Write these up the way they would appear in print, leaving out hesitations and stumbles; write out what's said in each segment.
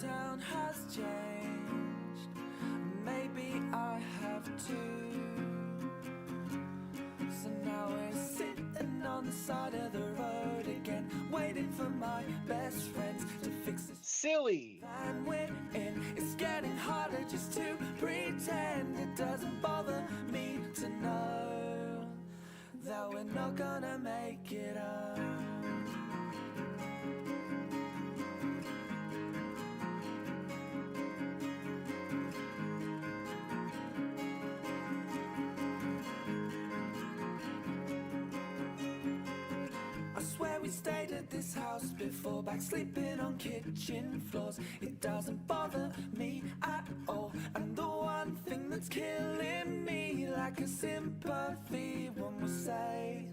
town has changed. Maybe I have too. So now we're sitting on the side of the road again, waiting for my best friends to fix this silly van we're in. It's getting harder just to pretend. It doesn't bother me to know that we're not gonna make it up. I swear we stayed at this house before, back sleeping on kitchen floors. It doesn't bother me at all. And the one thing that's killing me, like a sympathy, one will say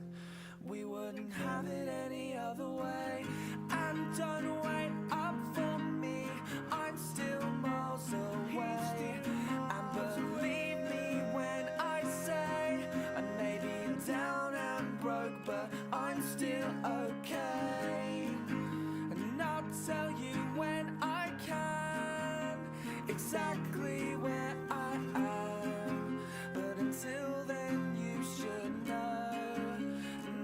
we wouldn't have it any other way. And don't wait up for me, I'm still miles away. And believe me when I say I may be down and broke, but I'm still okay. And I'll tell you when I can exactly where I am. But until then you should know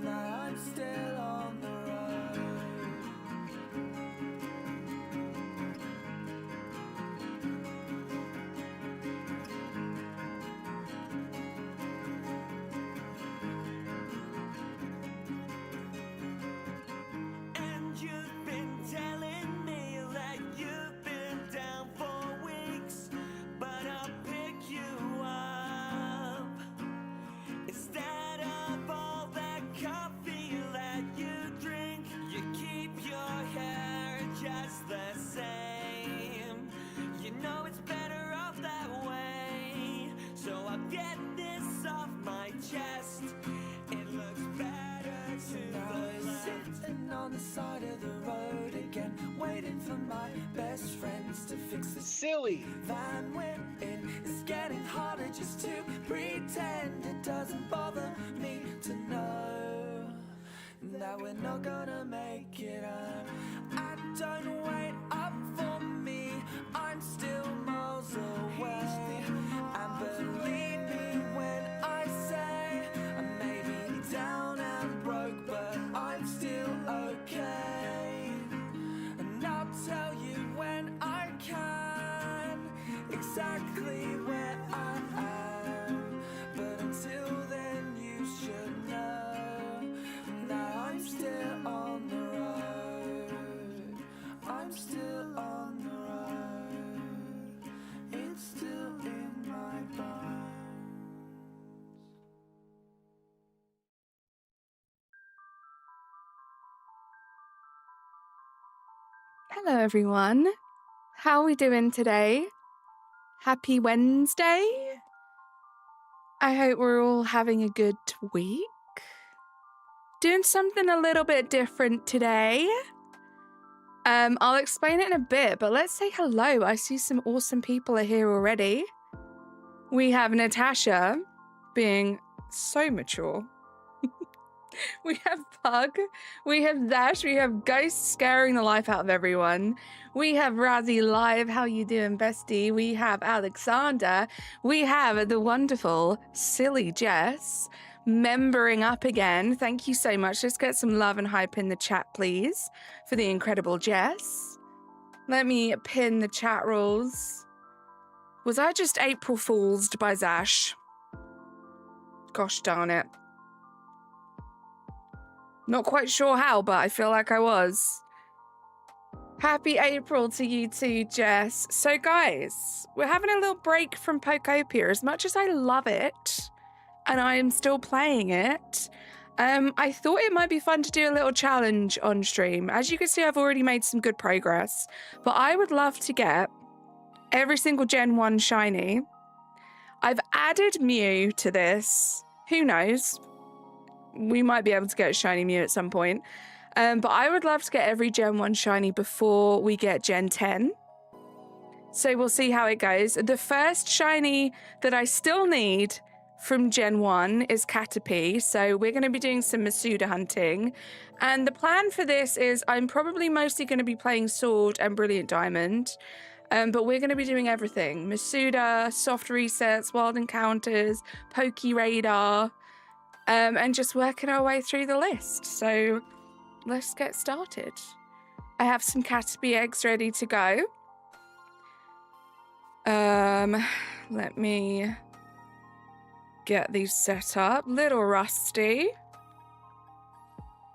that I'm still on the road. And you've been telling me that you've been down for weeks, but I'll pick you up. Instead of all that coffee that you drink, you keep your hair just the same. You know it's better off that way, so I'll get this off my chest. It looks better to the left. Sitting on the side of the road again, waiting for my best friends to fix this silly van we're in. It's getting harder just to pretend. It doesn't bother me to know that we're not gonna make it up. And don't wait up for me, I'm still miles away. And believe me when I say I may be down and broke, but I'm still okay. And I'll tell you when I can exactly where I am. But until then you should know that I'm still on the road. I'm still on the road. It's still in my bones. Hello everyone, how are we doing today? Happy Wednesday. I hope we're all having a good week. Doing something a little bit different today. I'll explain it in a bit, but let's say hello. I see some awesome people are here already. We have Natasha being so mature. We have Pug, we have Dash, we have Ghost scaring the life out of everyone. We have Razzie live, how you doing, bestie? We have Alexander. We have the wonderful, silly Jess membering up again. Thank you so much. Let's get some love and hype in the chat, please, for the incredible Jess. Let me pin the chat rules. Was I just April Fools'd by Zash? Gosh darn it. Not quite sure how, but I feel like I was. Happy April to you too, Jess. So guys, we're having a little break from Pokopia. As much as I love it, and I am still playing it, I thought it might be fun to do a little challenge on stream. As you can see, I've already made some good progress, but I would love to get every single Gen 1 shiny. I've added Mew to this. Who knows? We might be able to get a shiny Mew at some point. But I would love to get every Gen 1 shiny before we get Gen 10. So we'll see how it goes. The first shiny that I still need from Gen 1 is Caterpie, so we're going to be doing some Masuda hunting. And the plan for this is I'm probably mostly going to be playing Sword and Brilliant Diamond, but we're going to be doing everything. Masuda, soft resets, wild encounters, Poke Radar, and just working our way through the list. So let's get started. I have some Caterpie eggs ready to go. Let me get these set up. Little rusty.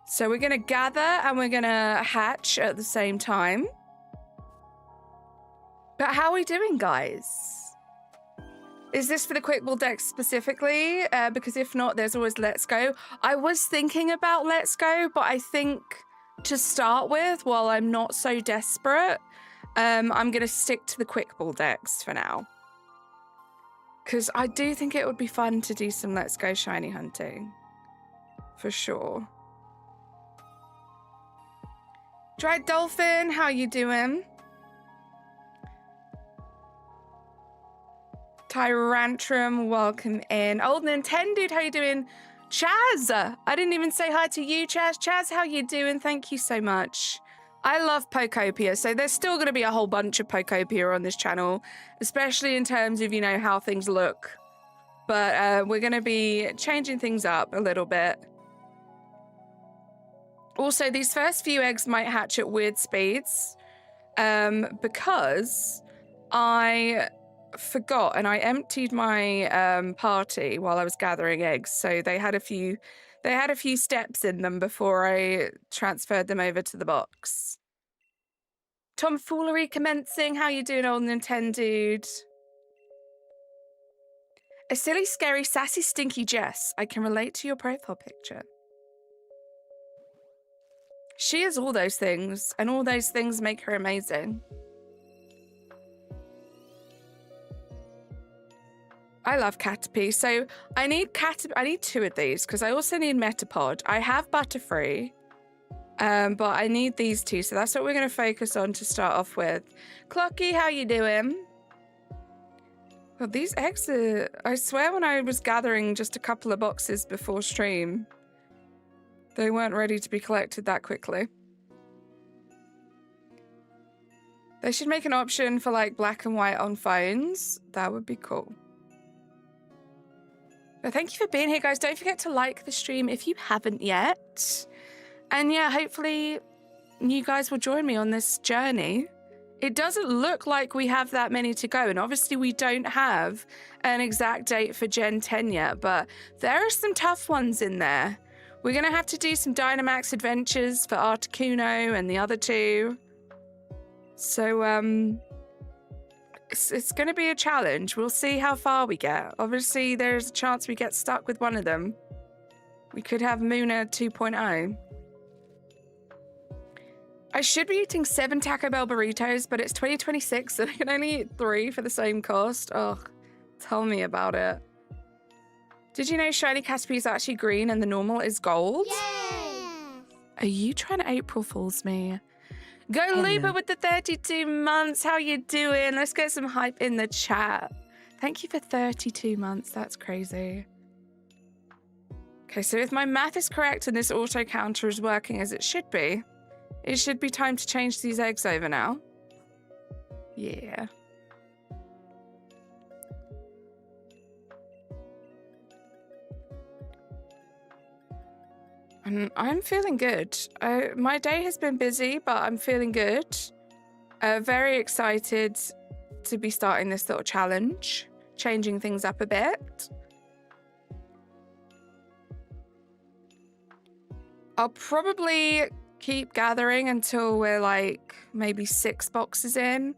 So we're going to gather and we're going to hatch at the same time. But how are we doing, guys? Is this for the quick ball deck specifically? Because if not, there's always Let's Go. I was thinking about Let's Go, but I think to start with, while I'm not so desperate, I'm going to stick to the quick ball decks for now. Because I do think it would be fun to do some Let's Go shiny hunting. For sure. Dried Dolphin, how you doing? Tyrantrum, welcome in. Old Nintendo, how you doing? Chaz, I didn't even say hi to you, Chaz. Chaz, how you doing? Thank you so much. I love Pokopia, so there's still going to be a whole bunch of Pokopia on this channel, especially in terms of, you know, how things look. But we're going to be changing things up a little bit. Also, these first few eggs might hatch at weird speeds because I forgot and I emptied my party while I was gathering eggs, so they had a few steps in them before I transferred them over to the box. Tomfoolery commencing. How you doing, old Nintendo? A silly, scary, sassy, stinky Jess. I can relate to your profile picture. She is all those things, and all those things make her amazing. I love Caterpie, so I need two of these because I also need Metapod. I have Butterfree, but I need these two, so that's what we're going to focus on to start off with. Clocky, how you doing? Well, these eggs are... I swear when I was gathering just a couple of boxes before stream, they weren't ready to be collected that quickly. They should make an option for like black and white on phones. That would be cool. But thank you for being here, guys. Don't forget to like the stream if you haven't yet. And yeah, hopefully you guys will join me on this journey. It doesn't look like we have that many to go. And obviously we don't have an exact date for Gen 10 yet, but there are some tough ones in there. We're going to have to do some Dynamax adventures for Articuno and the other two. So, it's going to be a challenge. We'll see how far we get. Obviously, there's a chance we get stuck with one of them. We could have Muna 2.0. I should be eating 7 Taco Bell burritos, but it's 2026 and I can only eat 3 for the same cost. Oh, tell me about it. Did you know shiny Caterpie is actually green and the normal is gold? Yay! Are you trying to April Fool's me? Go Hello. Luba with the 32 months. How you doing? Let's get some hype in the chat. Thank you for 32 months. That's crazy. Okay, so if my math is correct and this auto counter is working as it should be time to change these eggs over now. Yeah. I'm feeling good. My day has been busy, but I'm feeling good. Very excited to be starting this little challenge, changing things up a bit. I'll probably keep gathering until we're like maybe 6 boxes in,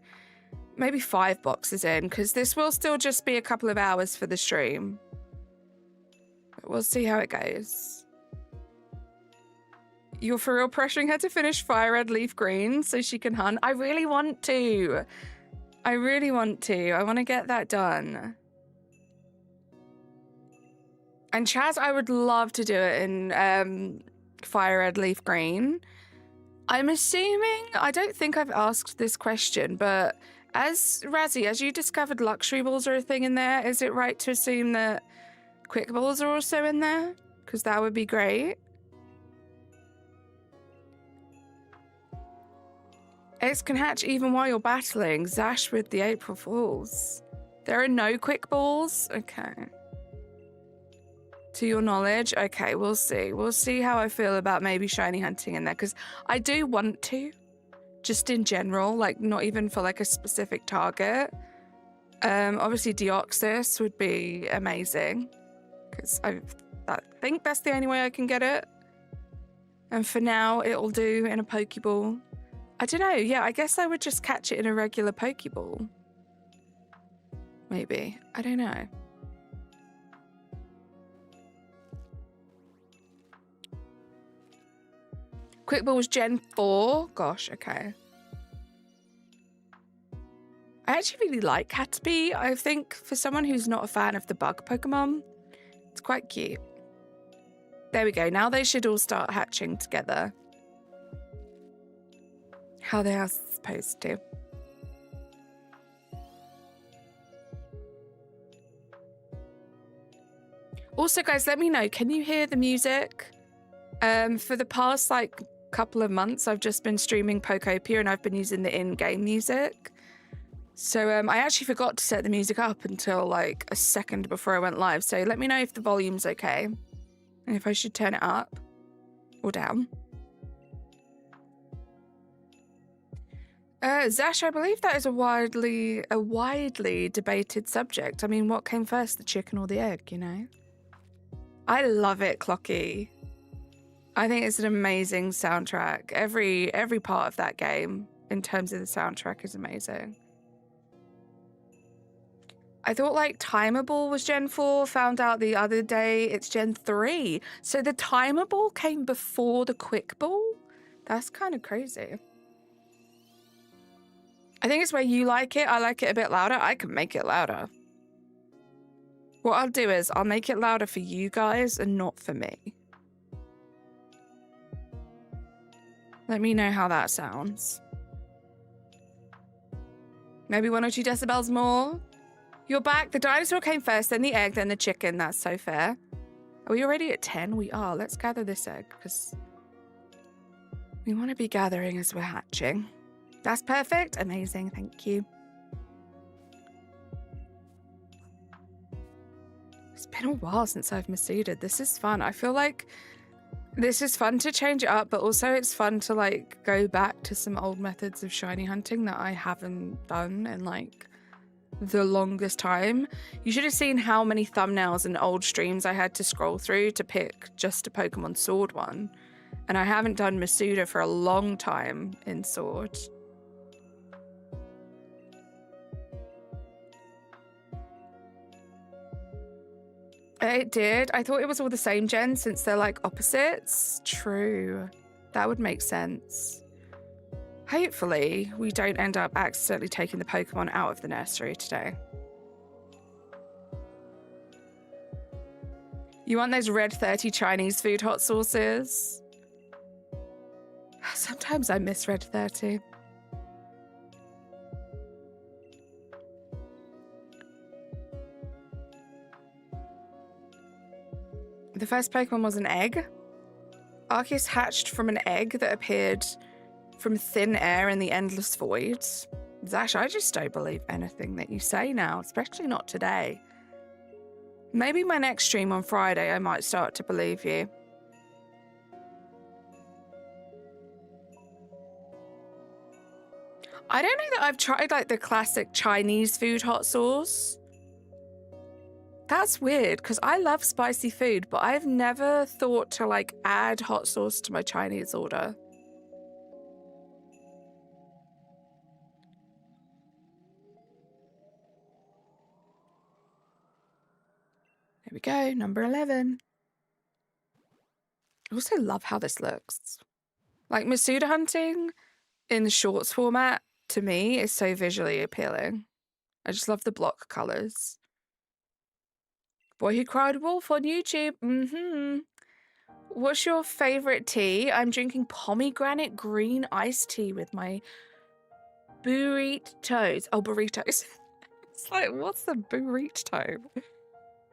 maybe 5 boxes in, because this will still just be a couple of hours for the stream. But we'll see how it goes. You're for real pressuring her to finish Fire Red Leaf Green so she can hunt? I really want to. I want to get that done. And Chaz, I would love to do it in Fire Red Leaf Green. I'm assuming, I don't think I've asked this question, but as Razzie, as you discovered luxury balls are a thing in there, is it right to assume that Quick balls are also in there, because that would be great. Eggs can hatch even while you're battling. Zash with the April Fools. There are no quick balls? Okay. To your knowledge? Okay, we'll see. We'll see how I feel about maybe shiny hunting in there, because I do want to. Just in general, like not even for like a specific target. Obviously Deoxys would be amazing, because I think that's the only way I can get it. And for now, it'll do in a Pokeball. I don't know. Yeah, I guess I would just catch it in a regular Pokeball. Maybe. I don't know. Quick Ball was Gen 4? Gosh, okay. I actually really like Caterpie. I think for someone who's not a fan of the bug Pokemon, it's quite cute. There we go. Now they should all start hatching together. How they are supposed to. Also, guys, let me know. Can you hear the music? For the past, like, couple of months, I've just been streaming Pokopia and I've been using the in-game music. So I actually forgot to set the music up until, like, a second before I went live. So let me know if the volume's okay and if I should turn it up or down. Zash, I believe that is a widely debated subject. I mean, what came first, the chicken or the egg, you know? I love it, Clocky. I think it's an amazing soundtrack. Every part of that game, in terms of the soundtrack, is amazing. I thought, like, Timer Ball was Gen 4. Found out the other day it's Gen 3. So the Timer Ball came before the Quick Ball? That's kind of crazy. I think it's where you like it. I like it a bit louder. I can make it louder. What I'll do is I'll make it louder for you guys and not for me. Let me know how that sounds. Maybe 1 or 2 decibels more. You're back. The dinosaur came first, then the egg, then the chicken. That's so fair. Are we already at 10? We are. Let's gather this egg, because we want to be gathering as we're hatching. That's perfect. Amazing. Thank you. It's been a while since I've Masooded. This is fun. I feel like this is fun to change it up, but also it's fun to, like, go back to some old methods of shiny hunting that I haven't done in, like, the longest time. You should have seen how many thumbnails and old streams I had to scroll through to pick just a Pokemon Sword one. And I haven't done Masuda for a long time in Sword. It did. I thought it was all the same gen since they're like opposites. True. That would make sense. Hopefully, we don't end up accidentally taking the Pokemon out of the nursery today. You want those red 30 Chinese food hot sauces? Sometimes I miss red 30. The first Pokemon was an egg. Arceus hatched from an egg that appeared from thin air in the endless void. Zash, I just don't believe anything that you say now, especially not today. Maybe my next stream on Friday, I might start to believe you. I don't know that I've tried, like, the classic Chinese food hot sauce. That's weird, because I love spicy food, but I've never thought to, like, add hot sauce to my Chinese order. There we go, number 11. I also love how this looks. Like, Masuda hunting in the shorts format, to me, is so visually appealing. I just love the block colors. Boy Who Cried Wolf on YouTube. What's your favorite tea? I'm drinking pomegranate green iced tea with my burritos. Oh, burritos. It's like, what's the burrito?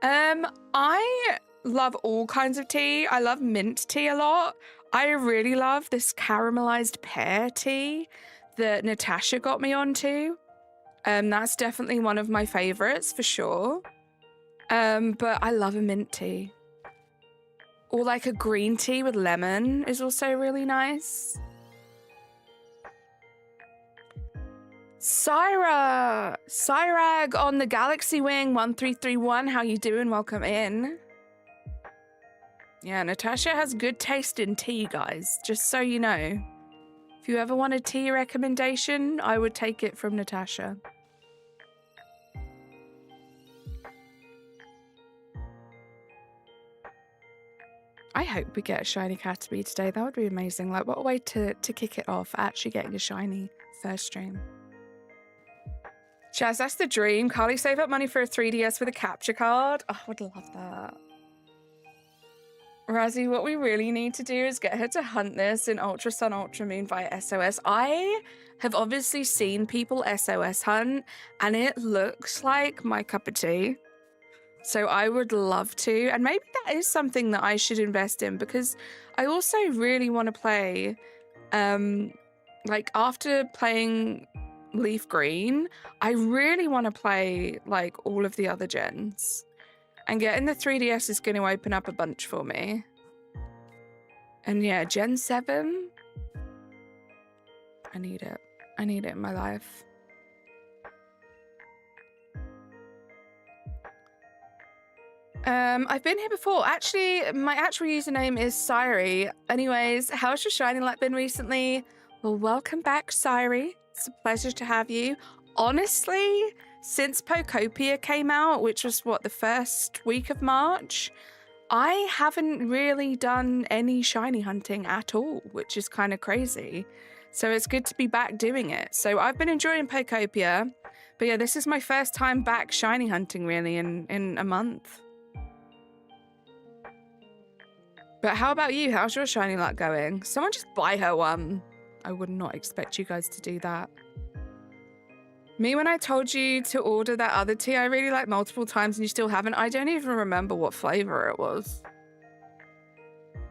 I love all kinds of tea. I love mint tea a lot. I really love this caramelized pear tea that Natasha got me onto. That's definitely one of my favorites for sure. But I love a mint tea. Or like a green tea with lemon is also really nice. Cyrag on the Galaxy Wing 1331. How you doing? Welcome in. Yeah, Natasha has good taste in tea, guys. Just so you know. If you ever want a tea recommendation, I would take it from Natasha. I hope we get a shiny Caterpie today. That would be amazing. Like, what a way to kick it off, actually getting a shiny first stream. Chaz, that's the dream. Carly, save up money for a 3DS with a capture card. Oh, I would love that. Razzie, what we really need to do is get her to hunt this in Ultra Sun, Ultra Moon via SOS. I have obviously seen people SOS hunt, and it looks like my cup of tea. So I would love to, and maybe that is something that I should invest in, because I also really want to play, like after playing Leaf Green, I really want to play like all of the other gens, and getting the 3DS is going to open up a bunch for me. And yeah, Gen 7, I need it. I need it in my life. I've been here before. Actually, my actual username is Syri. Anyways, how's your Shining Light been recently? Well, welcome back, Syri. It's a pleasure to have you. Honestly, since Pokopia came out, which was, what, the first week of March, I haven't really done any shiny hunting at all, which is kind of crazy. So it's good to be back doing it. So I've been enjoying Pokopia, but yeah, this is my first time back shiny hunting, really, in a month. But how about you? How's your shiny luck going? Someone just buy her one. I would not expect you guys to do that. Me, when I told you to order that other tea I really like multiple times and you still haven't, I don't even remember what flavor it was.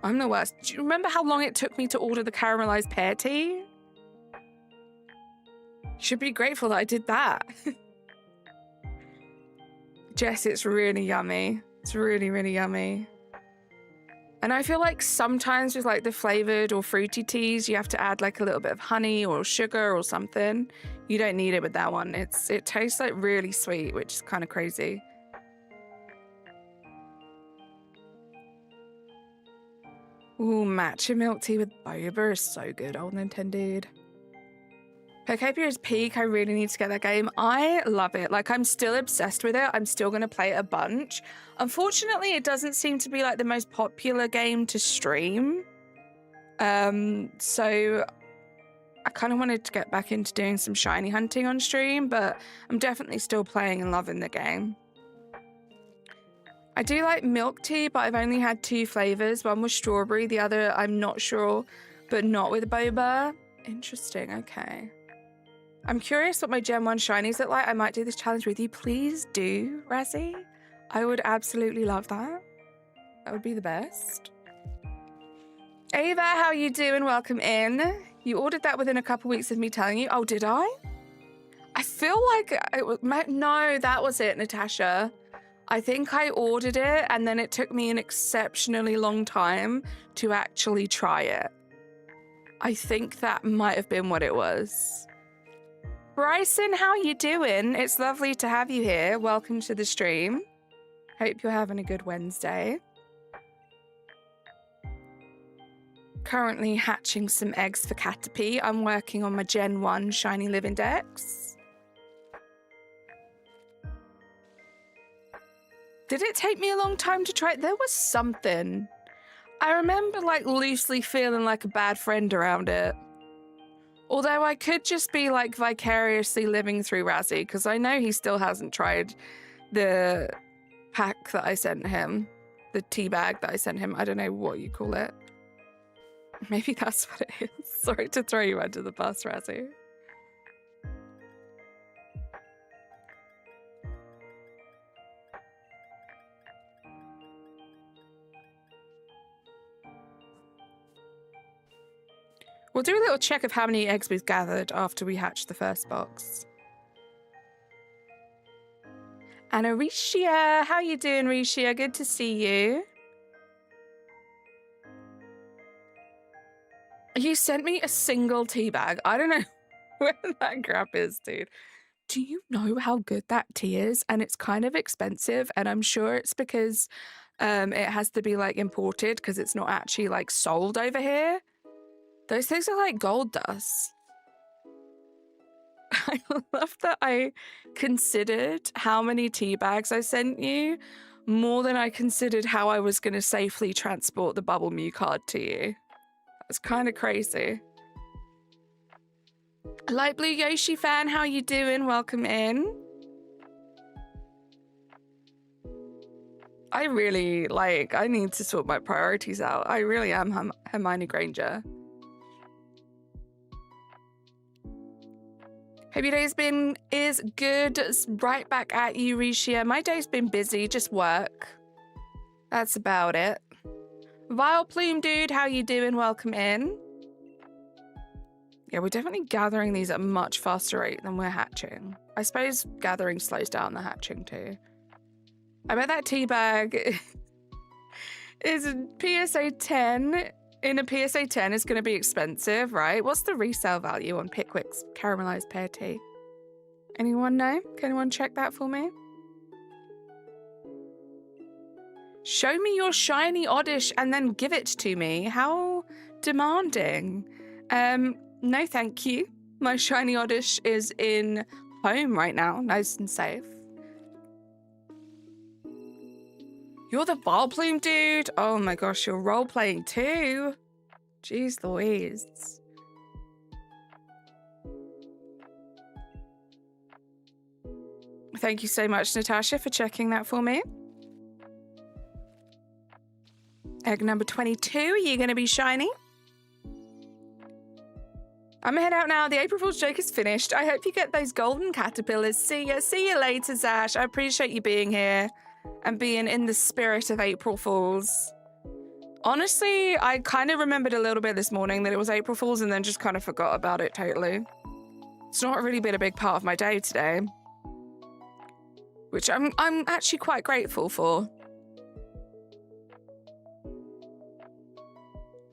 I'm the worst. Do you remember how long it took me to order the caramelized pear tea? Should be grateful that I did that. Jess, it's really yummy. It's really, really yummy. And I feel like sometimes with like the flavored or fruity teas, you have to add like a little bit of honey or sugar or something. You don't need it with that one. It tastes like really sweet, which is kind of crazy. Ooh, matcha milk tea with boba is so good, old Nintendo. Pokopia is peak. I really need to get that game. I love it. Like, I'm still obsessed with it. I'm still going to play it a bunch. Unfortunately, it doesn't seem to be like the most popular game to stream. So I kind of wanted to get back into doing some shiny hunting on stream, but I'm definitely still playing and loving the game. I do like milk tea, but I've only had 2 flavors. One was strawberry, the other I'm not sure, but not with boba. Interesting, okay. I'm curious what my Gen 1 shinies look like. I might do this challenge with you. Please do, Razzie. I would absolutely love that. That would be the best. Ava, how you doing? Welcome in. You ordered that within a couple weeks of me telling you. Oh, did I? I feel like it was... No, that was it, Natasha. I think I ordered it and then it took me an exceptionally long time to actually try it. I think that might have been what it was. Bryson, how you doing? It's lovely to have you here. Welcome to the stream. Hope you're having a good Wednesday. Currently hatching some eggs for Caterpie. I'm working on my Gen 1 Shiny Live Index. Did it take me a long time to try it? There was something. I remember like loosely feeling like a bad friend around it. Although I could just be like vicariously living through Razzie, because I know he still hasn't tried the pack that I sent him, the tea bag that I sent him. I don't know what you call it. Maybe that's what it is. Sorry to throw you under the bus, Razzie. We'll do a little check of how many eggs we've gathered after we hatch the first box. And Aricia, how you doing, Aricia? Good to see you. You sent me a single tea bag. I don't know where that crap is, dude. Do you know how good that tea is? And it's kind of expensive, and I'm sure it's because it has to be like imported because it's not actually like sold over here. Those things are like gold dust. I love that I considered how many tea bags I sent you more than I considered how I was going to safely transport the Bubble Mew card to you. That's kind of crazy. Light Blue Yoshi fan, how you doing? Welcome in. I really, I need to sort my priorities out. I really am Hermione Granger. Hope your day's is good. Right back at you, Risha. My day's been busy, just work. That's about it. Vile Plume dude, how you doing? Welcome in. Yeah, we're definitely gathering these at a much faster rate than we're hatching. I suppose gathering slows down the hatching too. I bet that tea bag is a PSA 10. In a PSA 10 is going to be expensive, right? What's the resale value on Pickwick's caramelized pear tea? Anyone know? Can anyone check that for me? Show me your shiny Oddish and then give it to me. How demanding. No, thank you. My shiny Oddish is in home right now, nice and safe. You're the Vile Plume dude? Oh my gosh, you're role-playing too? Jeez Louise. Thank you so much, Natasha, for checking that for me. Egg number 22, are you going to be shiny? I'm gonna head out now. The April Fool's joke is finished. I hope you get those golden caterpillars. See ya. See you later, Zash. I appreciate you being here and being in the spirit of April Fools. Honestly, I kind of remembered a little bit this morning that it was April Fool's and then just kind of forgot about it totally. It's not really been a big part of my day today, which I'm actually quite grateful for.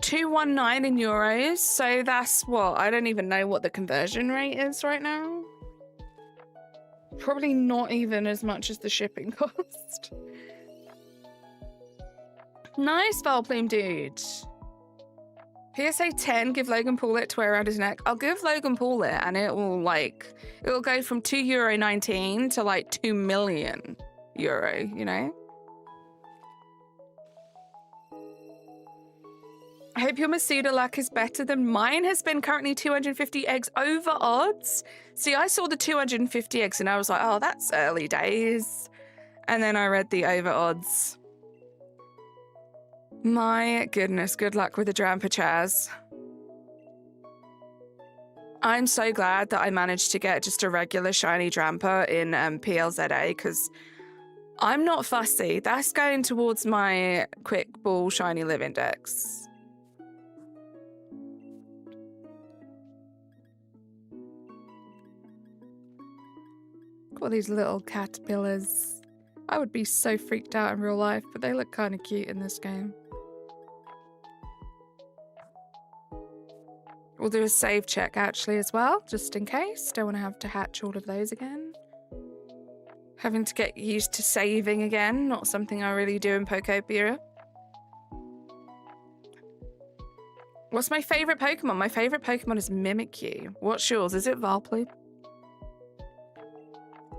219 in euros, so that's what? I don't even know what the conversion rate is right now. Probably not even as much as the shipping cost. Nice, Vile Plume dude. PSA 10, give Logan Paul it to wear around his neck. I'll give Logan Paul it and it will go from €2.19 to like 2 million euro, you know? I hope your Masuda luck is better than mine has been. Currently 250 eggs over odds. See, I saw the 250 eggs and I was like, oh, that's early days. And then I read the over odds. My goodness, good luck with the Drampa Chaz. I'm so glad that I managed to get just a regular shiny Drampa in PLZA because I'm not fussy. That's going towards my quick ball shiny live index. All these little caterpillars. I would be so freaked out in real life, but they look kind of cute in this game. We'll do a save check actually as well, just in case. Don't want to have to hatch all of those again. Having to get used to saving again, not something I really do in Pokopia. What's my favourite Pokemon? My favourite Pokemon is Mimikyu. What's yours? Is it Valplume?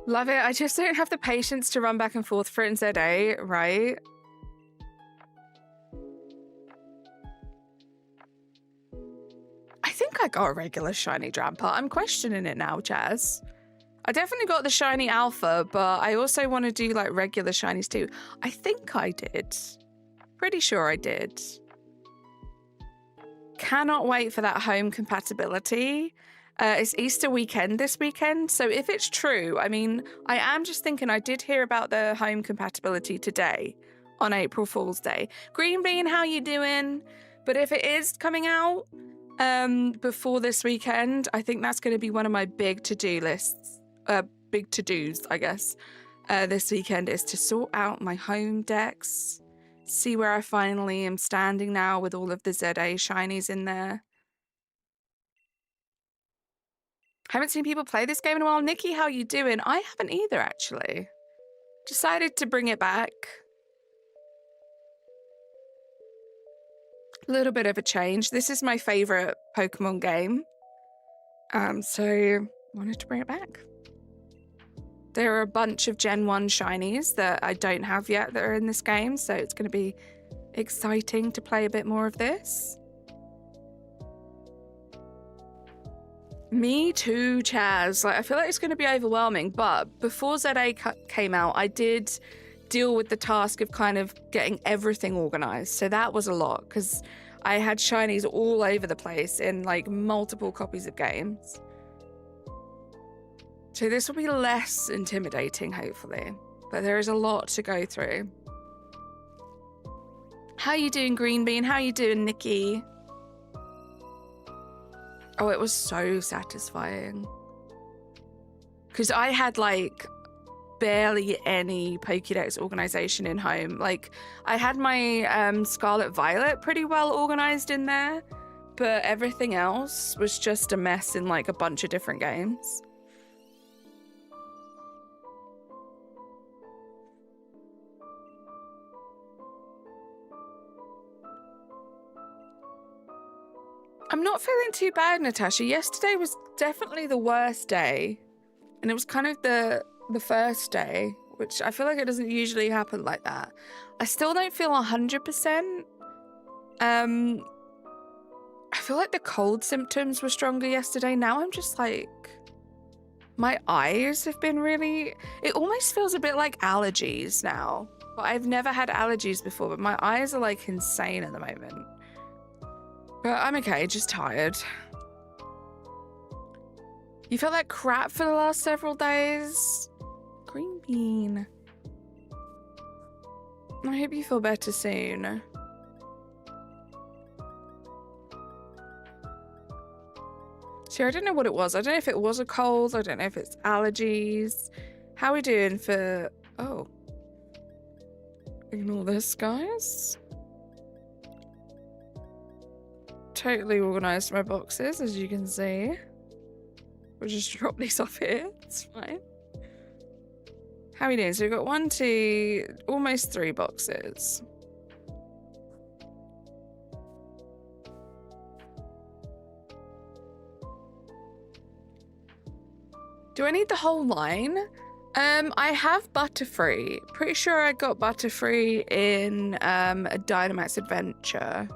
Love it. I just don't have the patience to run back and forth for it in ZA, right? I think I got a regular shiny Drampa. I'm questioning it now, Jazz. I definitely got the shiny alpha, but I also want to do like regular shinies too. I think I did. Pretty sure I did. Cannot wait for that home compatibility. It's Easter weekend this weekend, so if it's true, I mean, I am just thinking I did hear about the home compatibility today on April Fool's Day. Green Bean, how you doing? But if it is coming out, before this weekend. I think that's going to be one of my big to-do lists, big to-dos, I guess. This weekend is to sort out my home decks, see where I finally am standing now with all of the ZA shinies in there. Haven't seen people play this game in a while. Nikki, how you doing? I haven't either, actually. Decided to bring it back. A little bit of a change. This is my favorite Pokemon game. So wanted to bring it back. There are a bunch of Gen 1 shinies that I don't have yet that are in this game, so it's going to be exciting to play a bit more of this. Me too, Chaz. Like, I feel like it's going to be overwhelming, but before ZA came out, I did deal with the task of kind of getting everything organized. So that was a lot, because I had shinies all over the place in like multiple copies of games. So this will be less intimidating, hopefully. But there is a lot to go through. How you doing, Green Bean? How you doing, Nikki? Oh, it was so satisfying. Because I had like barely any Pokédex organization in home. Like, I had my Scarlet Violet pretty well organized in there, but everything else was just a mess in like a bunch of different games. I'm not feeling too bad, Natasha. Yesterday was definitely the worst day. And it was kind of the first day, which I feel like it doesn't usually happen like that. I still don't feel 100%. I feel like the cold symptoms were stronger yesterday. Now I'm just like, my eyes have been really, it almost feels a bit like allergies now. But I've never had allergies before, but my eyes are like insane at the moment. But I'm okay, just tired. You felt like crap for the last several days? Green Bean. I hope you feel better soon. See, I don't know what it was. I don't know if it was a cold. I don't know if it's allergies. How are we doing for... Oh. Ignore this, guys. Totally organised my boxes, as you can see. We'll just drop these off here. It's fine. How are we doing? So we've got 1, 2, almost 3 boxes. Do I need the whole line? I have Butterfree. Pretty sure I got Butterfree in a Dynamax Adventure.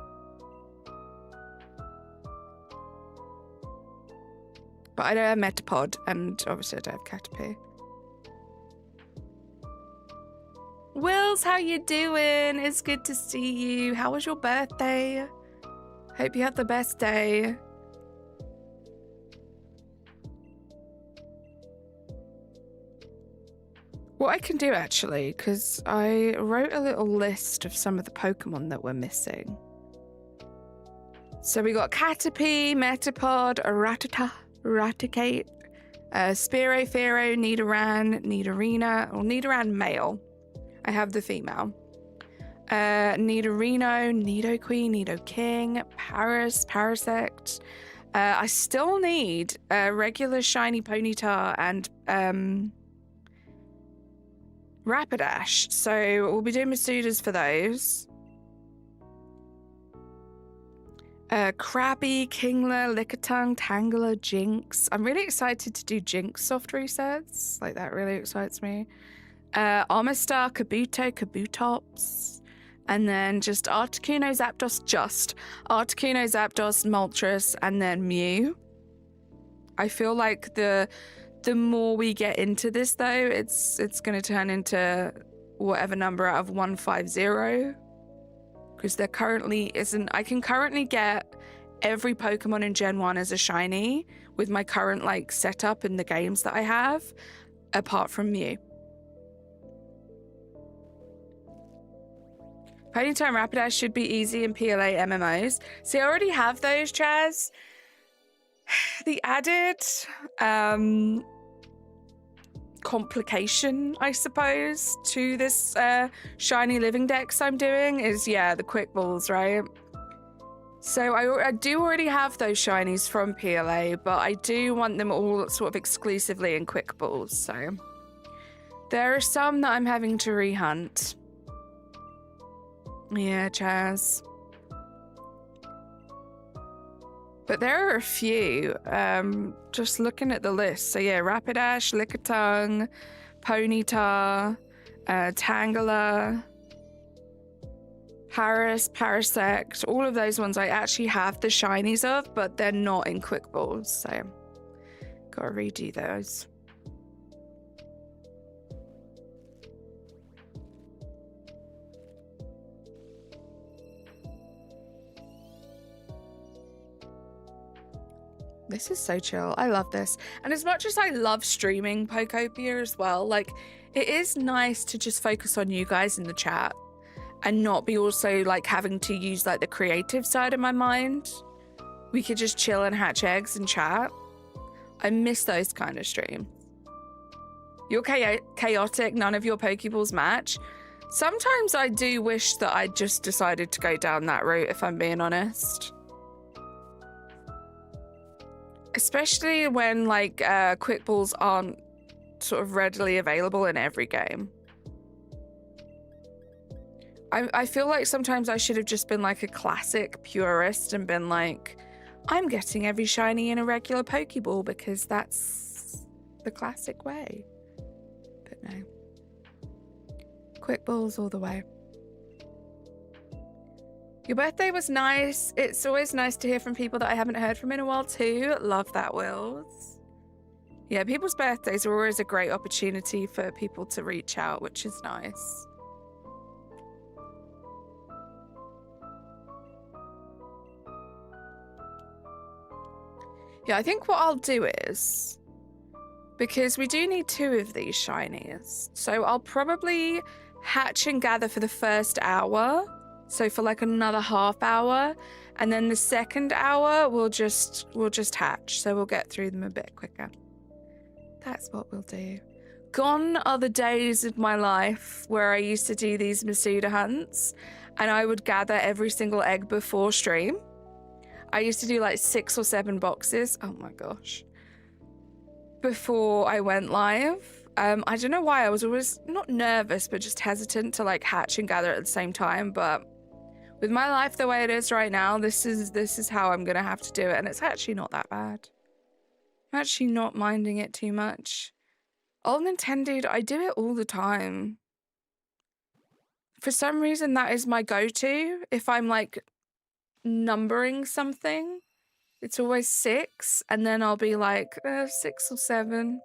But I don't have Metapod, and obviously I don't have Caterpie. Wills, how you doing? It's good to see you. How was your birthday? Hope you had the best day. What I can do, actually, because I wrote a little list of some of the Pokemon that we're missing. So we got Caterpie, Metapod, Raticate, Spearow, Fearow, Nidoran, Nidorina, or Nidoran male. I have the female. Nidorino, Nidoqueen, Nidoking, Paris, Parasect. I still need a regular shiny Ponyta and Rapidash, so we'll be doing Masudas for those. Krabby, Kingler, Lickitung, Tangela, Jinx. I'm really excited to do Jinx soft resets. Like, that really excites me. Armastar, Kabuto, Kabutops. And then just Articuno, Zapdos, Moltres, and then Mew. I feel like the more we get into this, though, it's going to turn into whatever number out of 150. Because there currently isn't... I can currently get every Pokemon in Gen 1 as a shiny with my current, like, setup in the games that I have, apart from Mew. Ponyta and Rapidash should be easy in PLA MMOs. See, I already have those, Chaz. The added complication, I suppose, to this shiny living dex I'm doing is, yeah, the quick balls, right? So I do already have those shinies from PLA, but I do want them all sort of exclusively in quick balls, so there are some that I'm having to rehunt. Yeah, Chaz. But there are a few, just looking at the list. So yeah, Rapidash, Lickitung, Ponyta, Tangela, Paris, Parasect, all of those ones I actually have the shinies of, but they're not in quick balls, so gotta redo those. This is so chill. I love this. And as much as I love streaming Pokopia as well, like, it is nice to just focus on you guys in the chat and not be also like having to use like the creative side of my mind. We could just chill and hatch eggs and chat. I miss those kind of streams. You're chaotic, none of your Pokeballs match. Sometimes I do wish that I just decided to go down that route, if I'm being honest. Especially when like quick balls aren't sort of readily available in every game. I feel like sometimes I should have just been like a classic purist and been like, I'm getting every shiny in a regular Pokeball because that's the classic way. But no. Quick balls all the way. Your birthday was nice. It's always nice to hear from people that I haven't heard from in a while too. Love that, Wills. Yeah, people's birthdays are always a great opportunity for people to reach out, which is nice. Yeah, I think what I'll do is, because we do need 2 of these shinies, so I'll probably hatch and gather for the first hour. So for like another half hour, and then the second hour we'll just hatch, so we'll get through them a bit quicker. That's what we'll do. Gone are the days of my life where I used to do these Masuda hunts and I would gather every single egg before stream. I used to do like 6 or 7 boxes. Oh my gosh. Before I went live. I don't know why I was always not nervous, but just hesitant to like hatch and gather at the same time. But with my life the way it is right now, this is how I'm gonna have to do it, and it's actually not that bad. I'm actually not minding it too much. All Nintendo, I do it all the time. For some reason, that is my go-to. If I'm like numbering something, it's always 6, and then I'll be like 6 or 7.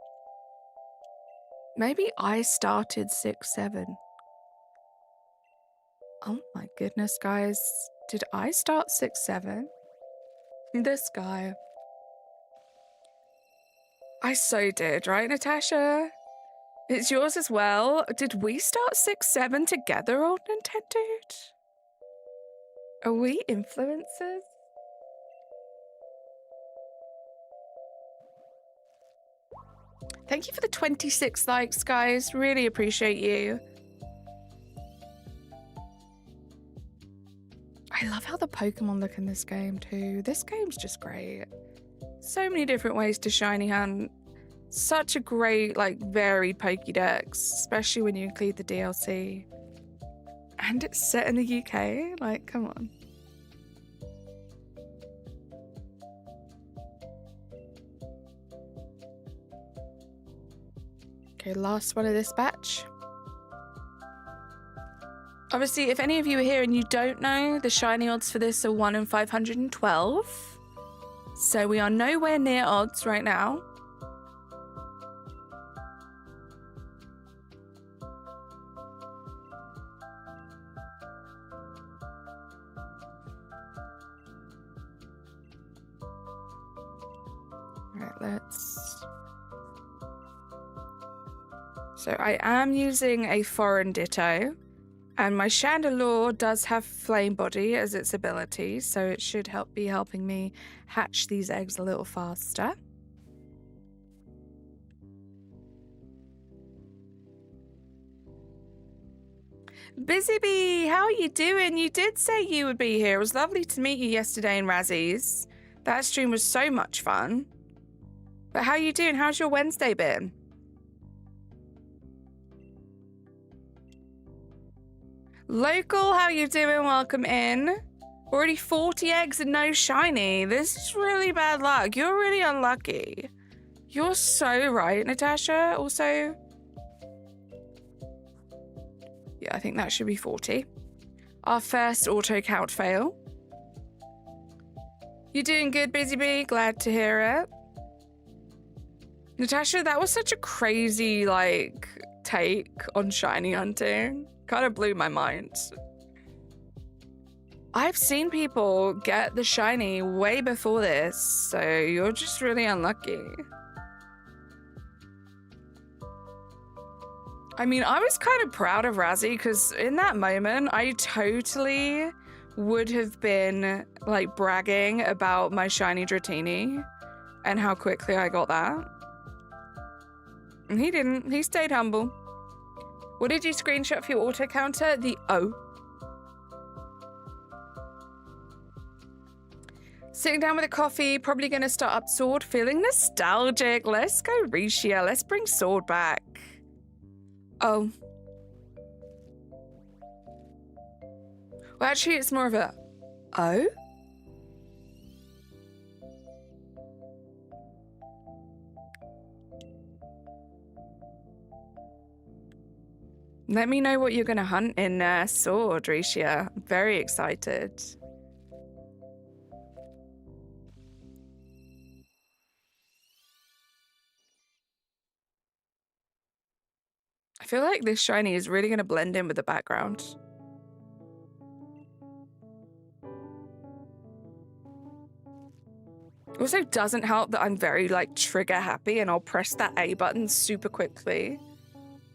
Maybe I started 6, 7. Oh my goodness, guys. Did I start 6, 7? This guy. I so did, right, Natasha? It's yours as well. Did we start 6, 7 together, old Nintendo? Are we influencers? Thank you for the 26 likes, guys. Really appreciate you. I love how the Pokemon look in this game too. This game's just great. So many different ways to shiny hunt. Such a great, like, varied Pokédex, especially when you include the DLC. And it's set in the UK. Like, come on. Okay, last one of this batch. Obviously, if any of you are here and you don't know, the shiny odds for this are 1 in 512. So we are nowhere near odds right now. Right, let's... So I am using a foreign Ditto. And my Chandelure does have flame body as its ability, so it should be helping me hatch these eggs a little faster. Busy Bee, how are you doing? You did say you would be here. It was lovely to meet you yesterday in Razzie's. That stream was so much fun. But how are you doing? How's your Wednesday been? Local, how you doing? Welcome in. Already 40 eggs and no shiny. This is really bad luck. You're really unlucky. You're so right, Natasha. Also, yeah, I think that should be 40. Our first auto count fail. You doing good, Busy Bee? Glad to hear it. Natasha, that was such a crazy, like, take on shiny hunting. Kind of blew my mind. I've seen people get the shiny way before this, so you're just really unlucky. I mean, I was kind of proud of Razzie because in that moment, I totally would have been like bragging about my shiny Dratini and how quickly I got that. And he didn't. He stayed humble. What did you screenshot for your auto counter? The O. Sitting down with a coffee, probably going to start up Sword, feeling nostalgic. Let's go Rishia. Let's bring Sword back. Oh. Well, actually, it's more of a O. Let me know what you're going to hunt in Sword, Rishia. I'm very excited. I feel like this shiny is really going to blend in with the background. Also doesn't help that I'm very like trigger happy and I'll press that A button super quickly.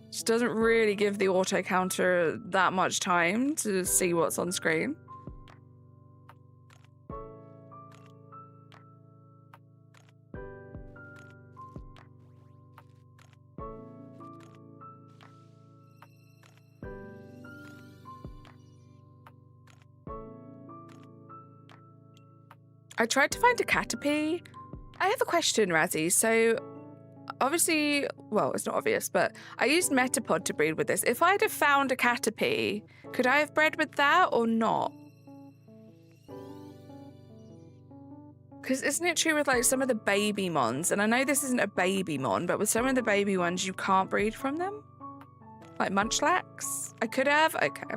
Just doesn't really give the auto counter that much time to see what's on screen. I tried to find a Caterpie. I have a question, Razzie. So obviously, well, it's not obvious, but I used Metapod to breed with this. If I'd have found a Caterpie, could I have bred with that or not? Because isn't it true with like some of the baby mons? And I know this isn't a baby mon, but with some of the baby ones, you can't breed from them? Like Munchlax? I could have? Okay.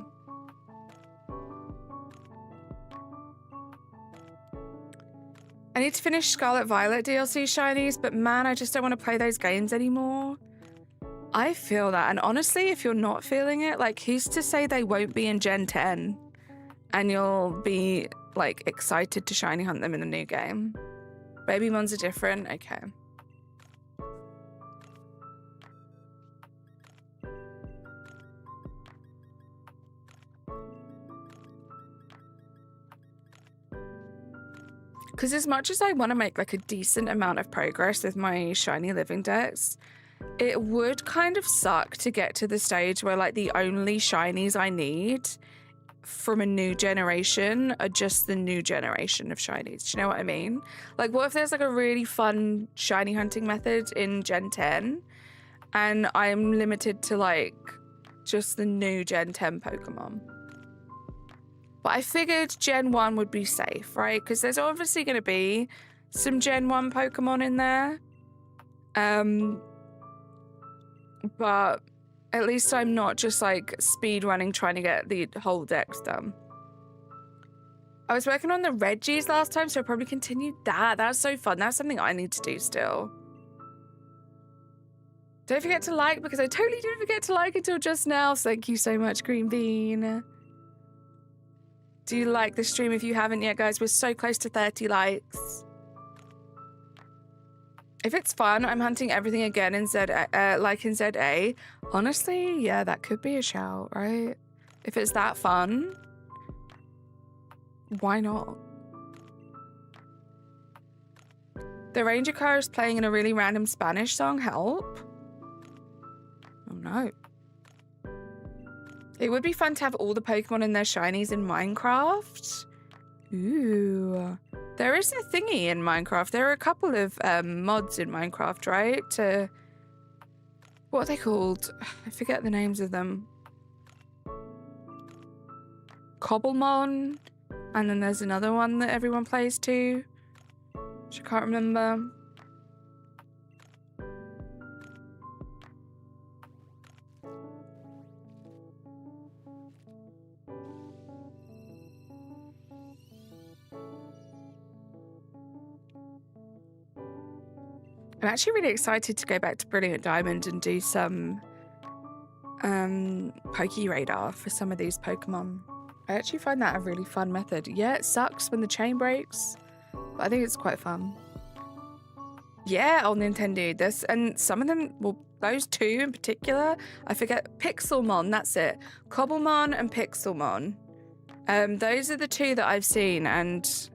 I need to finish Scarlet Violet DLC shinies, but man, I just don't want to play those games anymore. I feel that. And honestly, if you're not feeling it, like who's to say they won't be in Gen 10 and you'll be like excited to shiny hunt them in the new game? Baby Mons are different. Okay. Because as much as I want to make like a decent amount of progress with my shiny living dex, it would kind of suck to get to the stage where like the only shinies I need from a new generation are just the new generation of shinies. Do you know what I mean? Like what if there's like a really fun shiny hunting method in Gen 10 and I'm limited to like just the new Gen 10 Pokemon? But I figured Gen 1 would be safe, right? Because there's obviously going to be some Gen 1 Pokemon in there. But at least I'm not just like speed running trying to get the whole dex done. I was working on the Reggies last time, so I'll probably continue that. That's so fun. That's something I need to do still. Don't forget to like, because I totally didn't forget to like until just now. So thank you so much, Green Bean. Do you like the stream if you haven't yet, guys? We're so close to 30 likes. If it's fun, I'm hunting everything again in ZA, like in ZA. Honestly, yeah, that could be a shout, right? If it's that fun, why not? The ranger car is playing in a really random Spanish song. Help. Oh no. It would be fun to have all the Pokemon and their shinies in Minecraft. Ooh. There is a thingy in Minecraft. There are a couple of mods in Minecraft, right? What are they called? I forget the names of them. Cobblemon. And then there's another one that everyone plays too, which I can't remember. I'm actually really excited to go back to Brilliant Diamond and do some Poke Radar for some of these Pokemon. I actually find that a really fun method. Yeah, it sucks when the chain breaks, but I think it's quite fun. Yeah, on Nintendo. And some of them, well, those two in particular, I forget, Pixelmon, that's it. Cobblemon and Pixelmon. Those are the two that I've seen, and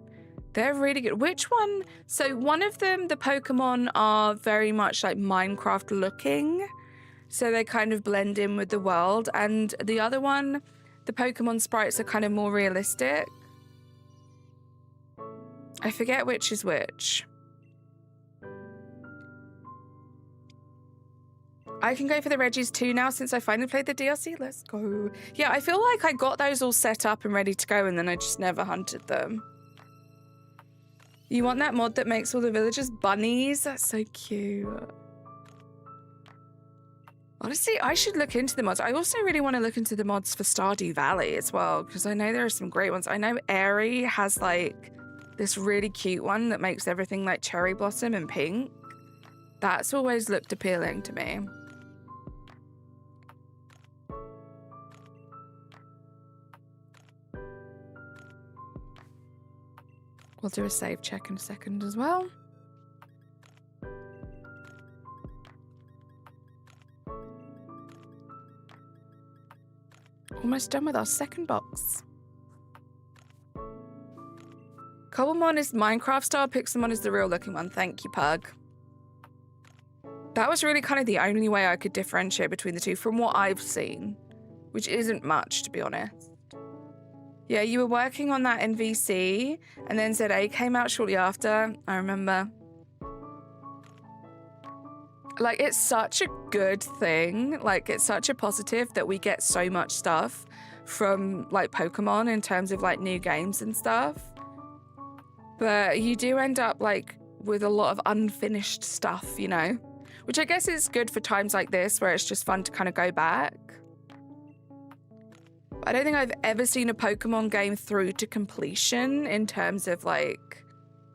they're really good. Which one? So one of them, the Pokemon are very much like Minecraft looking, so they kind of blend in with the world. And the other one, the Pokemon sprites are kind of more realistic. I forget which is which. I can go for the Reggies too now since I finally played the DLC. Let's go. Yeah, I feel like I got those all set up and ready to go, and then I just never hunted them. You want that mod that makes all the villagers bunnies? That's so cute. Honestly, I should look into the mods. I also really want to look into the mods for Stardew Valley as well, because I know there are some great ones. I know Airy has like this really cute one that makes everything like cherry blossom and pink. That's always looked appealing to me. We'll do a save check in a second as well. Almost done with our second box. Cobblemon is Minecraft style, Pixelmon is the real looking one. Thank you, Pug. That was really kind of the only way I could differentiate between the two from what I've seen, which isn't much, to be honest. Yeah, you were working on that in VC, and then ZA came out shortly after, I remember. Like, it's such a good thing. Like, it's such a positive that we get so much stuff from, like, Pokemon in terms of, like, new games and stuff. But you do end up, like, with a lot of unfinished stuff, you know? Which I guess is good for times like this where it's just fun to kind of go back. I don't think I've ever seen a Pokemon game through to completion in terms of, like,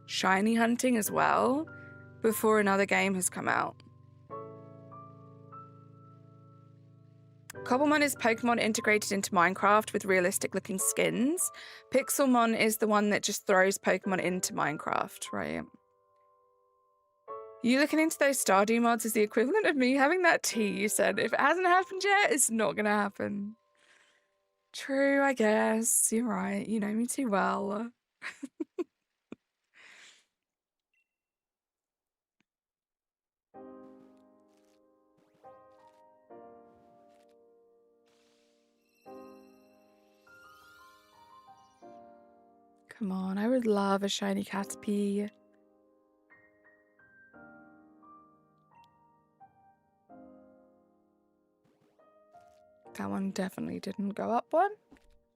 shiny hunting as well before another game has come out. Cobblemon is Pokemon integrated into Minecraft with realistic looking skins. Pixelmon is the one that just throws Pokemon into Minecraft, right? You looking into those Stardew mods is the equivalent of me having that tea, you said. If it hasn't happened yet, it's not gonna happen. True, I guess. You're right. You know me too well. Come on, I would love a shiny Caterpie. That one definitely didn't go up one.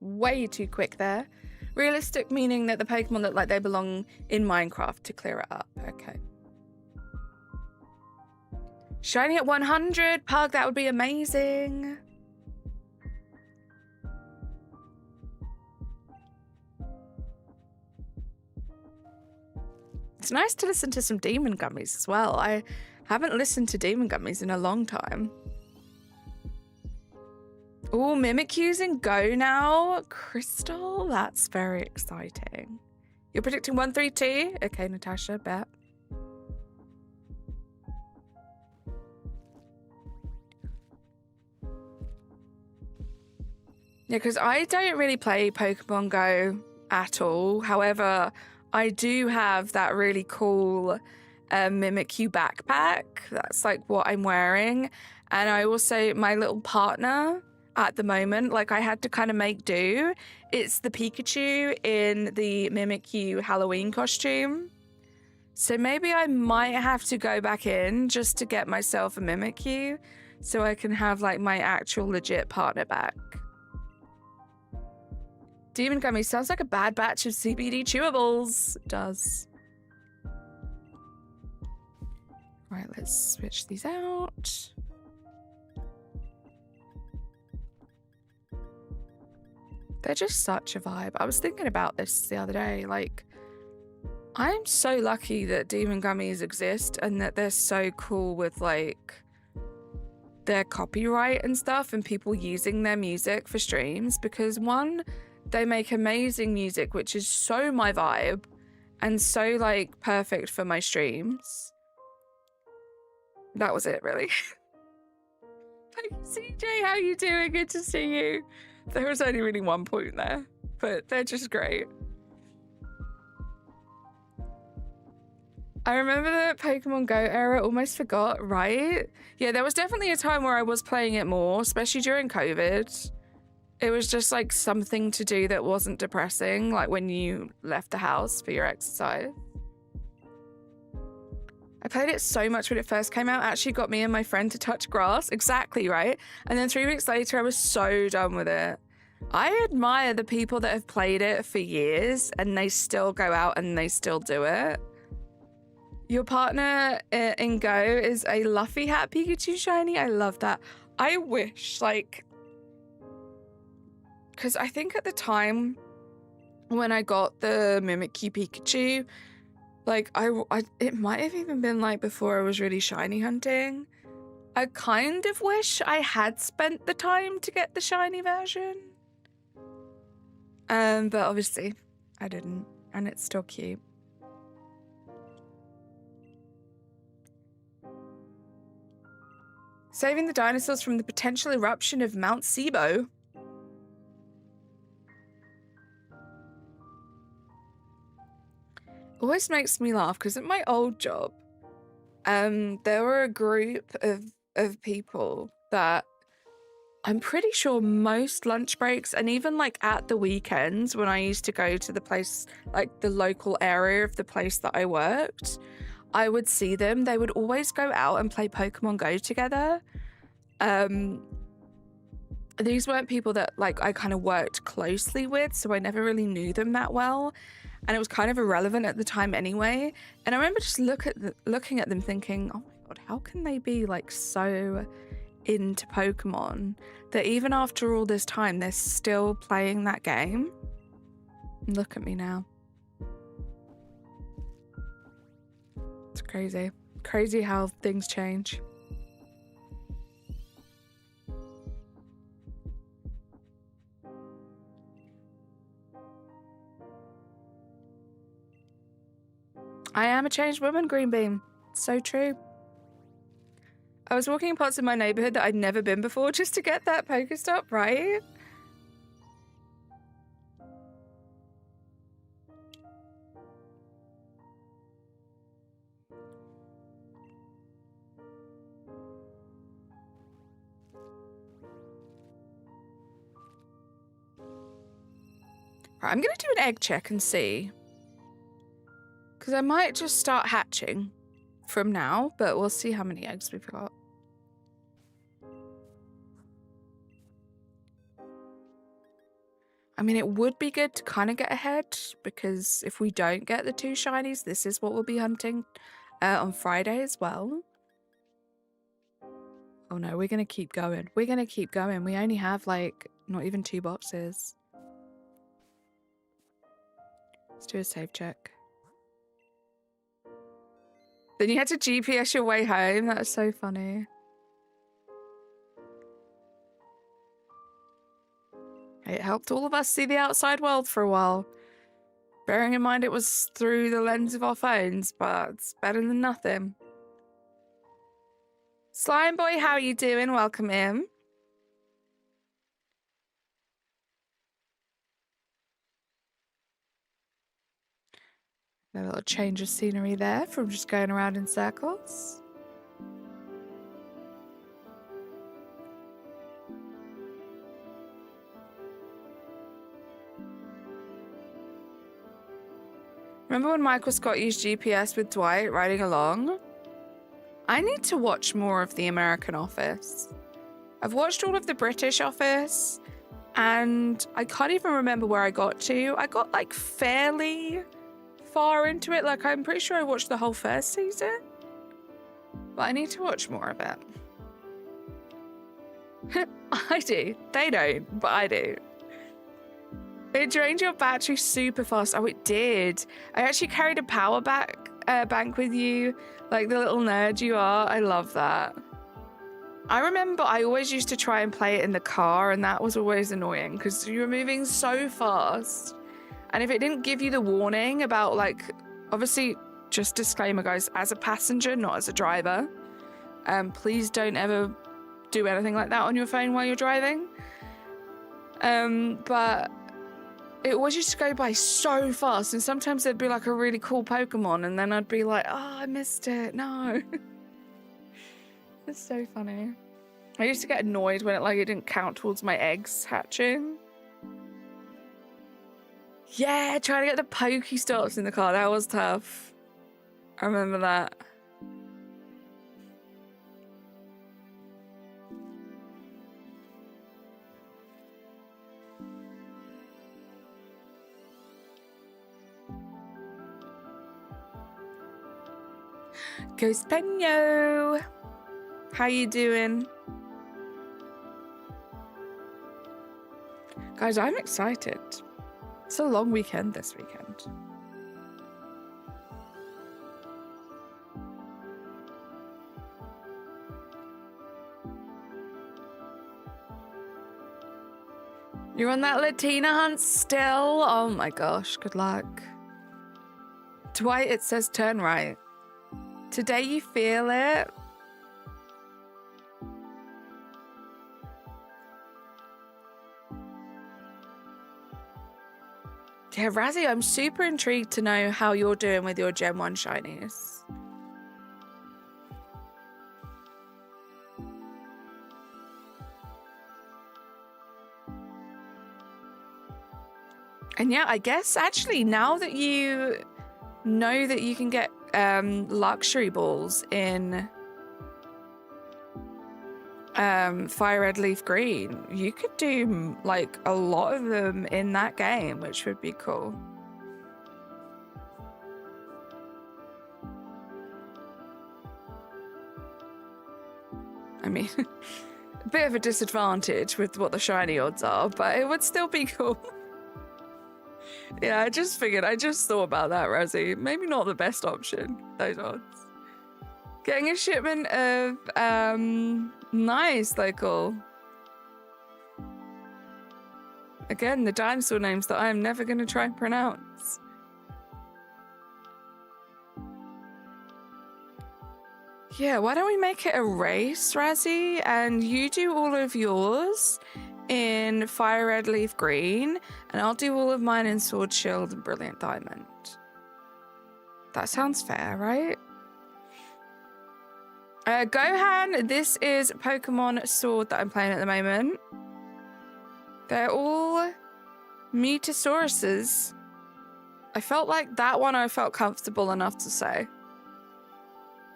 Way too quick there. Realistic meaning that the Pokemon look like they belong in Minecraft to clear it up. Okay. Shiny at 100, Pug, that would be amazing. It's nice to listen to some Demon Gummies as well. I haven't listened to Demon Gummies in a long time. Oh, Mimikyu's in Go now. Crystal, that's very exciting. You're predicting 132? Okay, Natasha, bet. Yeah, because I don't really play Pokemon Go at all. However, I do have that really cool Mimikyu backpack. That's like what I'm wearing. And I also, my little partner at the moment, like I had to kind of make do. It's the Pikachu in the Mimikyu Halloween costume. So maybe I might have to go back in just to get myself a Mimikyu so I can have like my actual legit partner back. Demon Gummy sounds like a bad batch of CBD chewables. It does. Right, let's switch these out. They're just such a vibe. I was thinking about this the other day. Like, I'm so lucky that Demon Gummies exist and that they're so cool with like their copyright and stuff and people using their music for streams, because one, they make amazing music, which is so my vibe and so like perfect for my streams. That was it, really. Hey, CJ, how you doing? Good to see you. There was only really one point there, but they're just great. I remember the Pokemon Go era, almost forgot, right? Yeah, there was definitely a time where I was playing it more, especially during COVID. It was just like something to do that wasn't depressing, like when you left the house for your exercise. I played it so much when it first came out, actually got me and my friend to touch grass. Exactly, right? And then 3 weeks later, I was so done with it. I admire the people that have played it for years and they still go out and they still do it. Your partner in Go is a Luffy Hat Pikachu shiny. I love that. I wish, like, because I think at the time when I got the Mimikyu Pikachu, like, it might have even been like before I was really shiny hunting. I kind of wish I had spent the time to get the shiny version. But obviously I didn't, and it's still cute. Saving the dinosaurs from the potential eruption of Mount Sibo. Always makes me laugh because at my old job, there were a group of people that I'm pretty sure most lunch breaks and even like at the weekends when I used to go to the place, like the local area of the place that I worked, I would see them. They would always go out and play Pokemon Go together. These weren't people that like I kind of worked closely with, so I never really knew them that well. And it was kind of irrelevant at the time anyway. And I remember just looking at them thinking, oh my God, how can they be like so into Pokemon that even after all this time, they're still playing that game? Look at me now. It's crazy. Crazy how things change. I am a changed woman, Greenbeam. So true. I was walking in parts of my neighborhood that I'd never been before just to get that Pokestop, right? Right, I'm gonna do an egg check and see. Because I might just start hatching from now, but we'll see how many eggs we've got. I mean, it would be good to kind of get ahead, because if we don't get the 2 shinies, this is what we'll be hunting on Friday as well. Oh no, we're going to keep going. We're going to keep going. We only have like not even 2 boxes. Let's do a save check. Then you had to GPS your way home. That was so funny. It helped all of us see the outside world for a while. Bearing in mind it was through the lens of our phones, but it's better than nothing. Slime Boy, how are you doing? Welcome in. A little change of scenery there from just going around in circles. Remember when Michael Scott used GPS with Dwight riding along? I need to watch more of the American Office. I've watched all of the British Office, and I can't even remember where I got to. I got like fairly far into it. Like, I'm pretty sure I watched the whole first season, but I need to watch more of it. I do. They don't, but I do. It drained your battery super fast. Oh, it did. I actually carried a power bank with you, like the little nerd you are. I love that. I remember I always used to try and play it in the car, and that was always annoying because you were moving so fast. And if it didn't give you the warning about, like, obviously, just disclaimer, guys, as a passenger, not as a driver, please don't ever do anything like that on your phone while you're driving. But it always used to go by so fast, and sometimes there'd be like a really cool Pokemon, and then I'd be like, oh, I missed it. No. It's so funny. I used to get annoyed when it didn't count towards my eggs hatching. Yeah, trying to get the Pokestops in the car. That was tough. I remember that. Ghost Penyo! How you doing? Guys, I'm excited. It's a long weekend this weekend. You're on that Latina hunt still? Oh my gosh, good luck. Dwight, it says turn right. Today you feel it? Yeah, Razzie, I'm super intrigued to know how you're doing with your Gen 1 shinies. And yeah, I guess actually now that you know that you can get luxury balls in Fire Red Leaf Green, you could do like a lot of them in that game, which would be cool. I mean, a bit of a disadvantage with what the shiny odds are, but it would still be cool. Yeah, I just thought about that, Razzie. Maybe not the best option, those odds. Getting a shipment of, nice, local. Again, the dinosaur names that I am never going to try and pronounce. Yeah, why don't we make it a race, Razzie? And you do all of yours in Fire Red Leaf Green, and I'll do all of mine in Sword Shield and Brilliant Diamond. That sounds fair, right? Gohan, this is Pokemon Sword that I'm playing at the moment. They're all Mutasauruses. I felt like that one I felt comfortable enough to say.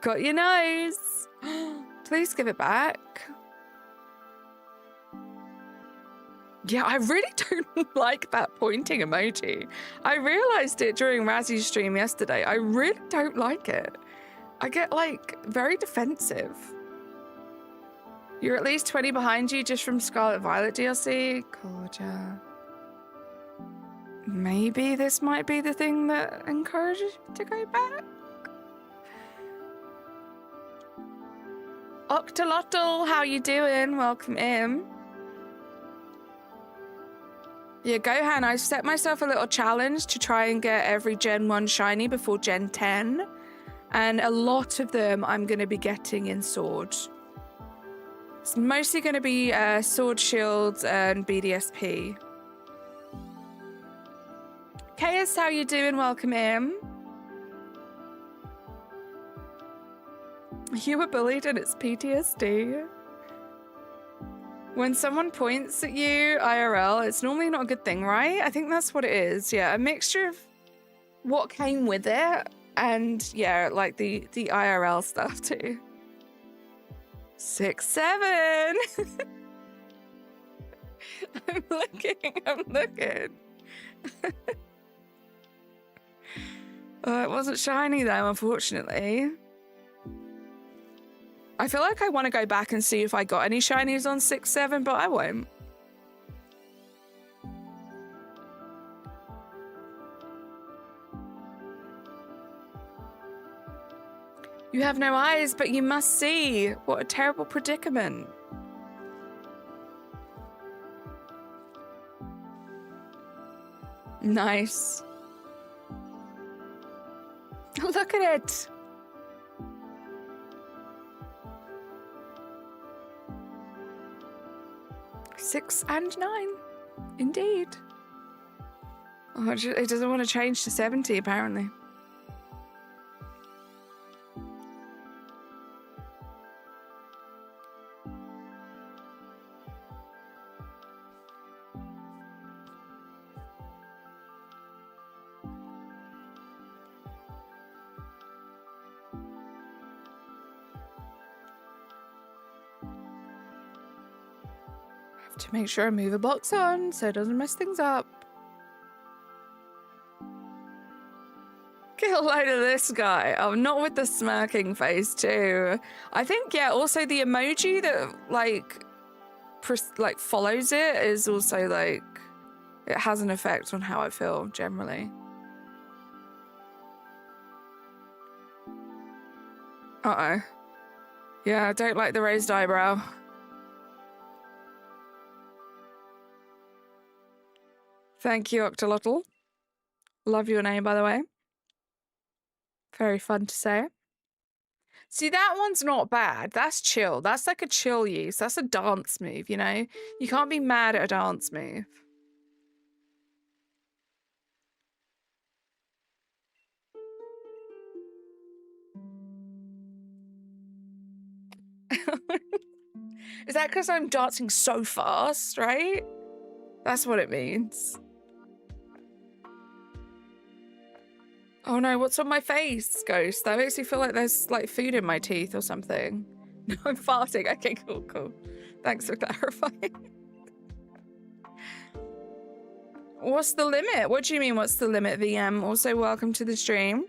Got your nose. Please give it back. Yeah, I really don't like that pointing emoji. I realized it during Razzie's stream yesterday. I really don't like it. I get, like, very defensive. You're at least 20 behind you just from Scarlet Violet DLC? Gorgeous. Maybe this might be the thing that encourages you to go back? Octolotl, how you doing? Welcome in. Yeah, Gohan, I set myself a little challenge to try and get every Gen 1 shiny before Gen 10. And a lot of them I'm going to be getting in Sword. It's mostly going to be Sword Shields and BDSP. Chaos, how you doing? Welcome in. You were bullied and it's PTSD. When someone points at you IRL, it's normally not a good thing, right? I think that's what it is. Yeah, a mixture of what came with it and yeah, like the IRL stuff too. 6, 7. I'm looking. It wasn't shiny though, unfortunately. I feel like I want to go back and see if I got any shinies on 6, 7, but I won't. You have no eyes, but you must see. What a terrible predicament. Nice. Look at it. Six and 9. Indeed. Oh, it doesn't want to change to 70, apparently. To make sure I move a box on so it doesn't mess things up. Get a load of this guy. Oh, not with the smirking face too. I think, yeah, also the emoji that like follows it is also like, it has an effect on how I feel generally. Uh-oh. Yeah, I don't like the raised eyebrow. Thank you, Octolotl. Love your name, by the way. Very fun to say. See, that one's not bad. That's chill. That's like a chill use. That's a dance move, you know? You can't be mad at a dance move. Is that because I'm dancing so fast, right? That's what it means. Oh no, what's on my face, Ghost? That makes me feel like there's like food in my teeth or something. No, I'm farting. Okay, cool. Thanks for clarifying. What's the limit? What do you mean, what's the limit, VM? Also, welcome to the stream.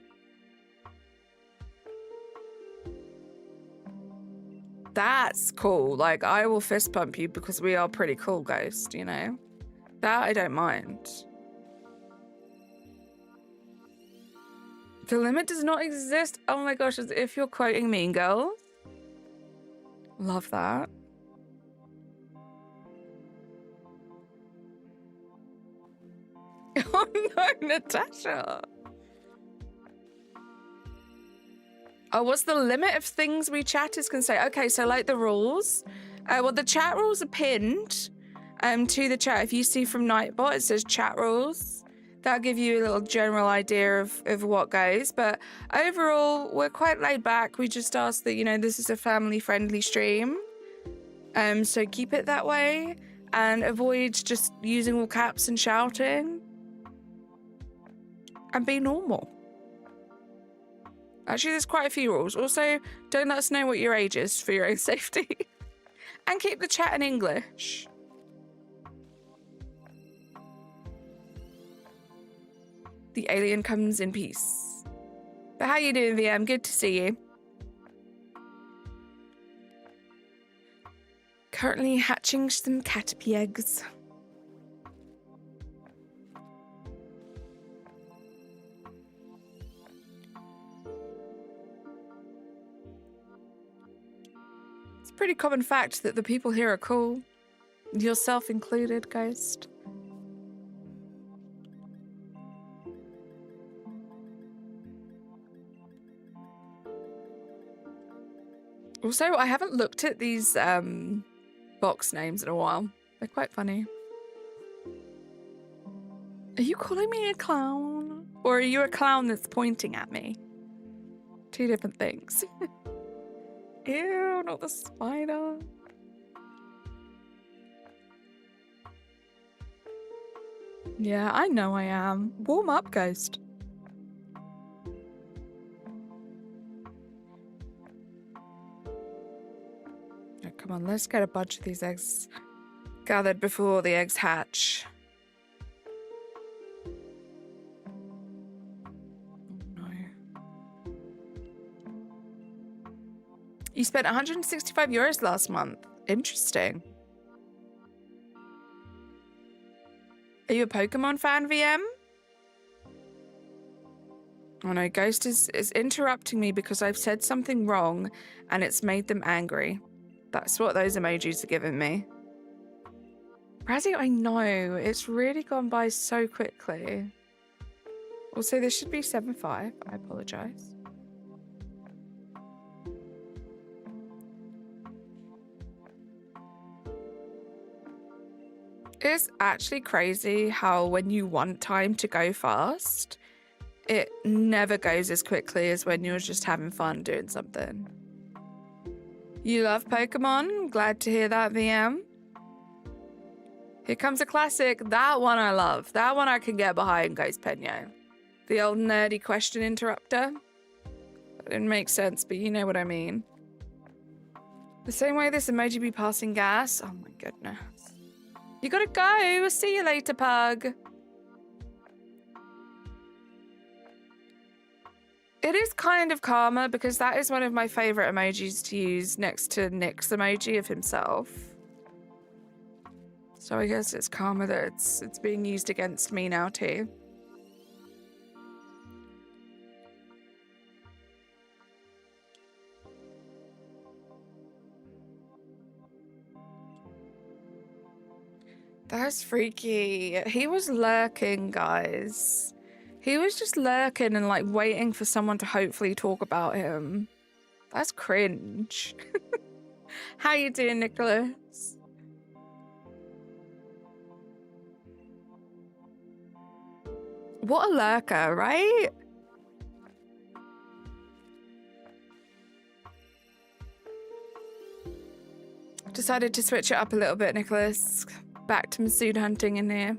That's cool. Like, I will fist pump you because we are pretty cool, Ghost, you know? That I don't mind. The limit does not exist. Oh my gosh, as if you're quoting Mean Girls. Love that. Oh no, Natasha. Oh, what's the limit of things we chatters can say? Okay, so like the rules. Well, the chat rules are pinned to the chat. If you see from Nightbot, it says chat rules. That'll give you a little general idea of what goes. But overall, we're quite laid back. We just ask that, you know, this is a family-friendly stream. So keep it that way. And avoid just using all caps and shouting. And be normal. Actually, there's quite a few rules. Also, don't let us know what your age is for your own safety. And keep the chat in English. The alien comes in peace. But how you doing, VM? Good to see you. Currently hatching some Caterpie eggs. It's a pretty common fact that the people here are cool. Yourself included, Ghost. Also, I haven't looked at these box names in a while. They're quite funny. Are you calling me a clown? Or are you a clown that's pointing at me? Two different things. Ew, not the spider. Yeah, I know I am. Warm up, Ghost. Oh, come on, let's get a bunch of these eggs gathered before the eggs hatch. Oh, no. You spent 165 euros last month. Interesting. Are you a Pokemon fan, VM? Oh no, Ghost is interrupting me because I've said something wrong and it's made them angry. That's what those emojis are giving me. Razzie, I know. It's really gone by so quickly. Also, this should be 7.5. I apologize. It's actually crazy how when you want time to go fast, it never goes as quickly as when you're just having fun doing something. You love Pokemon? Glad to hear that, VM. Here comes a classic. That one I love. That one I can get behind, Ghost Penyo. The old nerdy question interrupter. That didn't make sense, but you know what I mean. The same way this emoji be passing gas. Oh my goodness. You gotta go. See you later, pug. It is kind of karma because that is one of my favorite emojis to use next to Nick's emoji of himself. So I guess it's karma that it's being used against me now too. That's freaky. He was lurking, guys. He was just lurking and like waiting for someone to hopefully talk about him. That's cringe. How you doing, Nicholas? What a lurker, right? Decided to switch it up a little bit, Nicholas. Back to Masood hunting in here.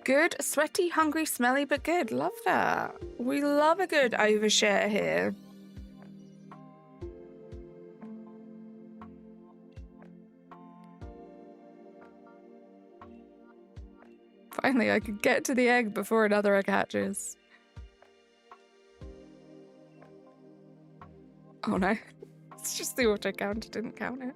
Good, sweaty, hungry, smelly, but good. Love that. We love a good overshare here. Finally, I could get to the egg before another egg hatches. Oh no. It's just the auto counter didn't count it.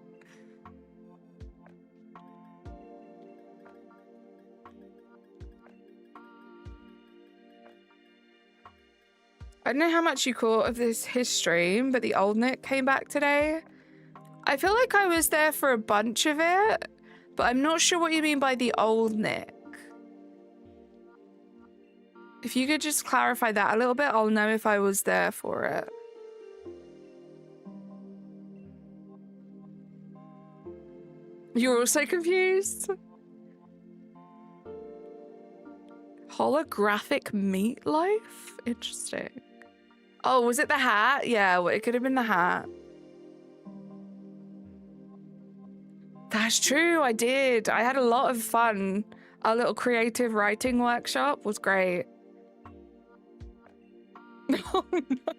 I don't know how much you caught of his stream, but the old Nick came back today. I feel like I was there for a bunch of it, but I'm not sure what you mean by the old Nick. If you could just clarify that a little bit, I'll know if I was there for it. You're also confused? Holographic meatloaf? Interesting. Oh, was it the hat? Yeah, well, it could have been the hat. That's true, I did. I had a lot of fun. Our little creative writing workshop was great. Oh no.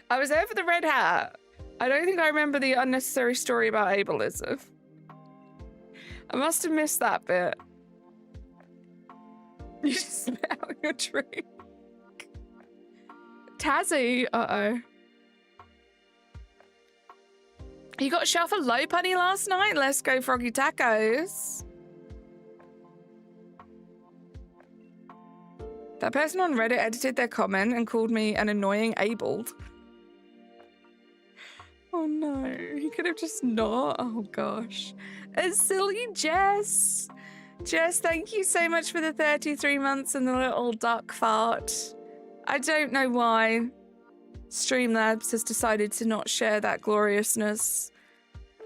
I was there for the red hat. I don't think I remember the unnecessary story about ableism. I must have missed that bit. You just smell your drink. Tazzy, uh-oh. You got a shelf of low punny last night? Let's go Froggy Tacos. That person on Reddit edited their comment and called me an annoying abled. Oh no, he could have just not. Oh gosh. A silly Jess. Jess, thank you so much for the 33 months and the little duck fart. I don't know why Streamlabs has decided to not share that gloriousness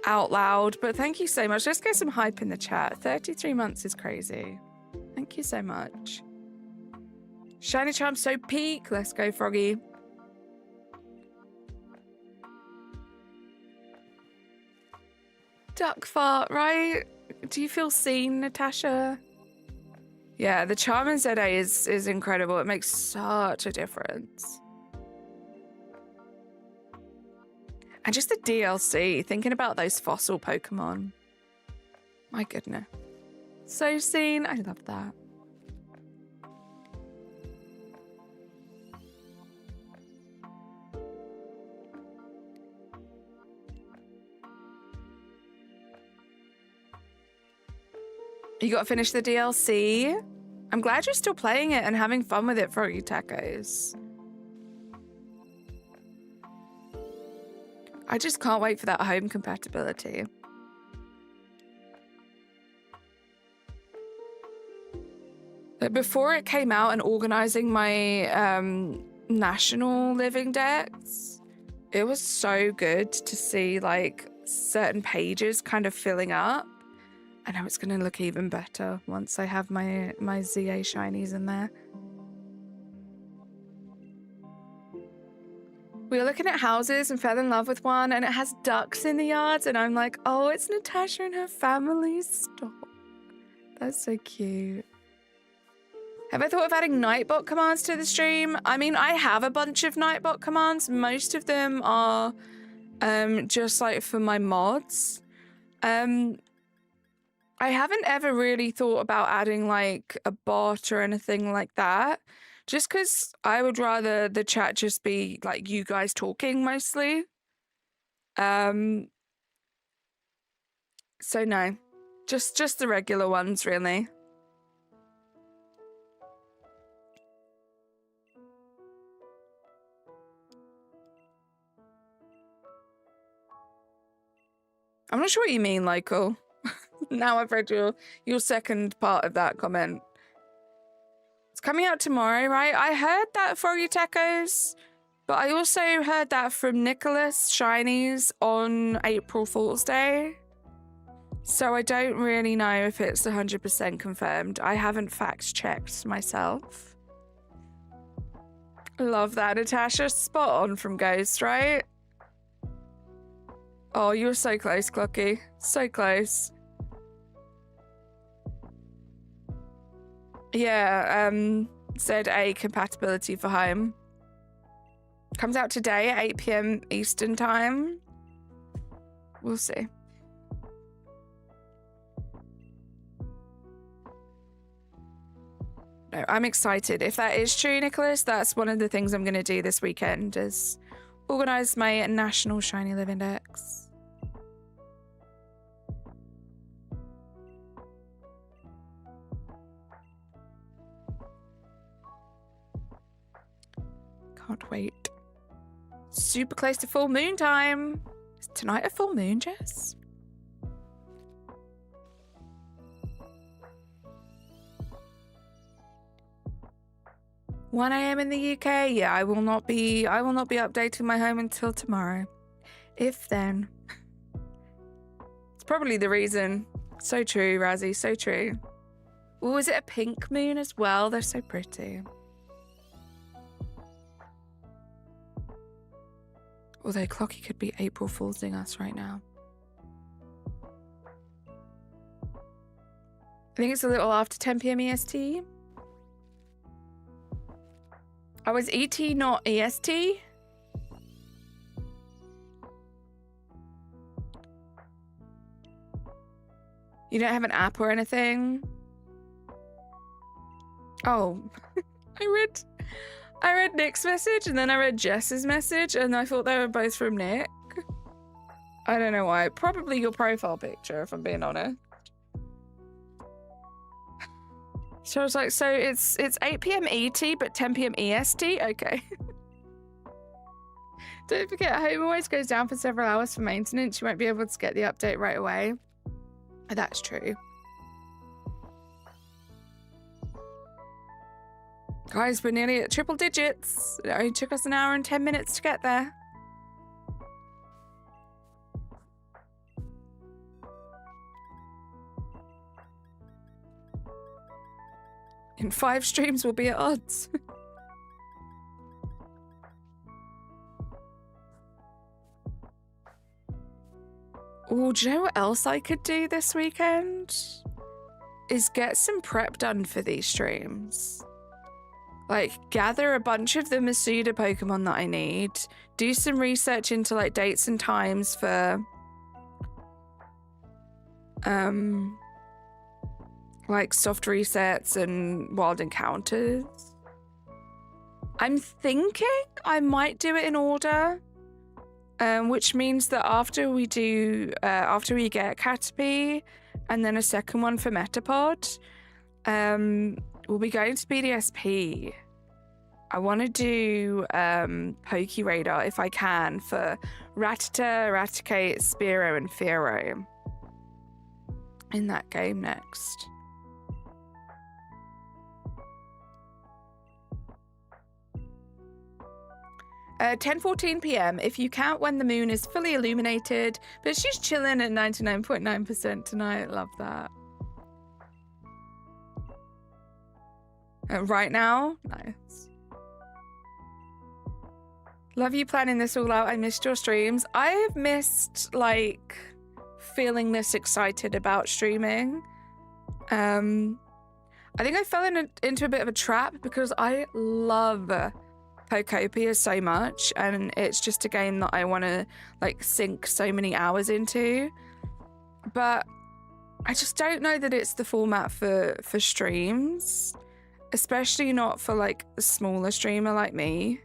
out loud, but thank you so much. Let's get some hype in the chat. 33 months is crazy. Thank Thank you so much. Shiny Charm so peak. Let's go, Froggy. Duck fart, right? Do you feel seen, Natasha? Yeah, the charm in ZA is incredible. It makes such a difference. And just the DLC, thinking about those fossil Pokemon. My goodness. So seen. I love that. You got to finish the DLC. I'm glad you're still playing it and having fun with it, Froggy Tacos. I just can't wait for that home compatibility. But before it came out and organizing my national living decks, it was so good to see like certain pages kind of filling up. I know it's going to look even better once I have my ZA shinies in there. We were looking at houses and fell in love with one, and it has ducks in the yards, and I'm like, oh, it's Natasha and her family. Stop. That's so cute. Have I thought of adding Nightbot commands to the stream? I mean, I have a bunch of Nightbot commands. Most of them are just like for my mods. I haven't ever really thought about adding like a bot or anything like that, just because I would rather the chat just be like you guys talking mostly. So no, just the regular ones really. I'm not sure what you mean, Lyko. Now I've read your second part of that comment. It's coming out tomorrow, right? I heard that, Froggy Tacos, but I also heard that from Nicholas Shinies on April Fool's Day. So I don't really know if it's 100% confirmed. I haven't fact checked myself. Love that, Natasha. Spot on from Ghost, right? Oh, you were so close, Clocky. So close. Yeah, ZA compatibility for home. Comes out today at 8 PM Eastern time. We'll see. No, I'm excited. If that is true, Nicholas, that's one of the things I'm going to do this weekend is organize my National Shiny Live Index. Can't wait. Super close to full moon time. Is tonight a full moon, Jess? (1 AM in the UK? Yeah, I will not be updating my home until tomorrow. If then. It's probably the reason. So true, Razzie, so true. Oh, is it a pink moon as well? They're so pretty. Although Clocky could be April Foolsing us right now. I think it's a little after 10 PM EST. Oh, is ET not EST? You don't have an app or anything? Oh, I read Nick's message and then I read Jess's message and I thought they were both from Nick. I don't know why. Probably your profile picture, if I'm being honest. So I was like, so it's 8 PM ET but 10 PM EST? Okay. Don't forget, home always goes down for several hours for maintenance. You won't be able to get the update right away. That's true. Guys, we're nearly at triple digits. It only took us an hour and 10 minutes to get there. In 5 streams, we'll be at odds. Oh, do you know what else I could do this weekend? Is get some prep done for these streams. Like, gather a bunch of the Masuda Pokemon that I need, do some research into, like, dates and times for, like, soft resets and wild encounters. I'm thinking I might do it in order, which means that after we get Caterpie and then a second one for Metapod, we'll be going to BDSP. I want to do Poke Radar if I can for Rattata, Raticate, Spearow, and Fearow in that game next. At 10:14 p.m. if you count when the moon is fully illuminated, but she's chilling at 99.9% tonight. Love that. Right now? Nice. Love you planning this all out. I missed your streams. I have missed, like, feeling this excited about streaming. I think I fell into a bit of a trap because I love Pokopia so much, and it's just a game that I want to, like, sink so many hours into. But I just don't know that it's the format for streams. Especially not for, like, a smaller streamer like me.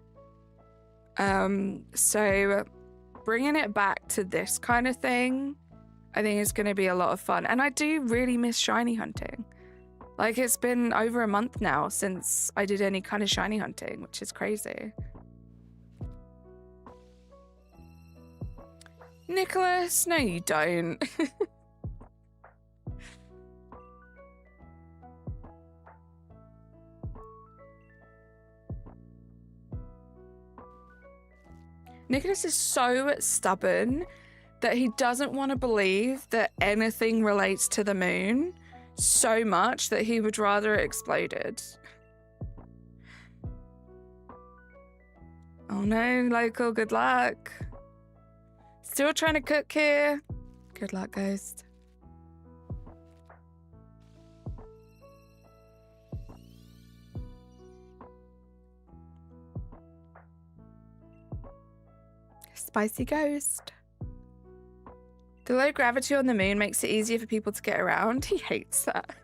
So bringing it back to this kind of thing, I think is going to be a lot of fun. And I do really miss shiny hunting. Like, it's been over a month now since I did any kind of shiny hunting, which is crazy. Nicholas, no you don't. Nicholas is so stubborn that he doesn't want to believe that anything relates to the moon so much that he would rather it exploded. Oh no, local, good luck. Still trying to cook here. Good luck, Ghost. Spicy Ghost. The low gravity on the moon makes it easier for people to get around. He hates that.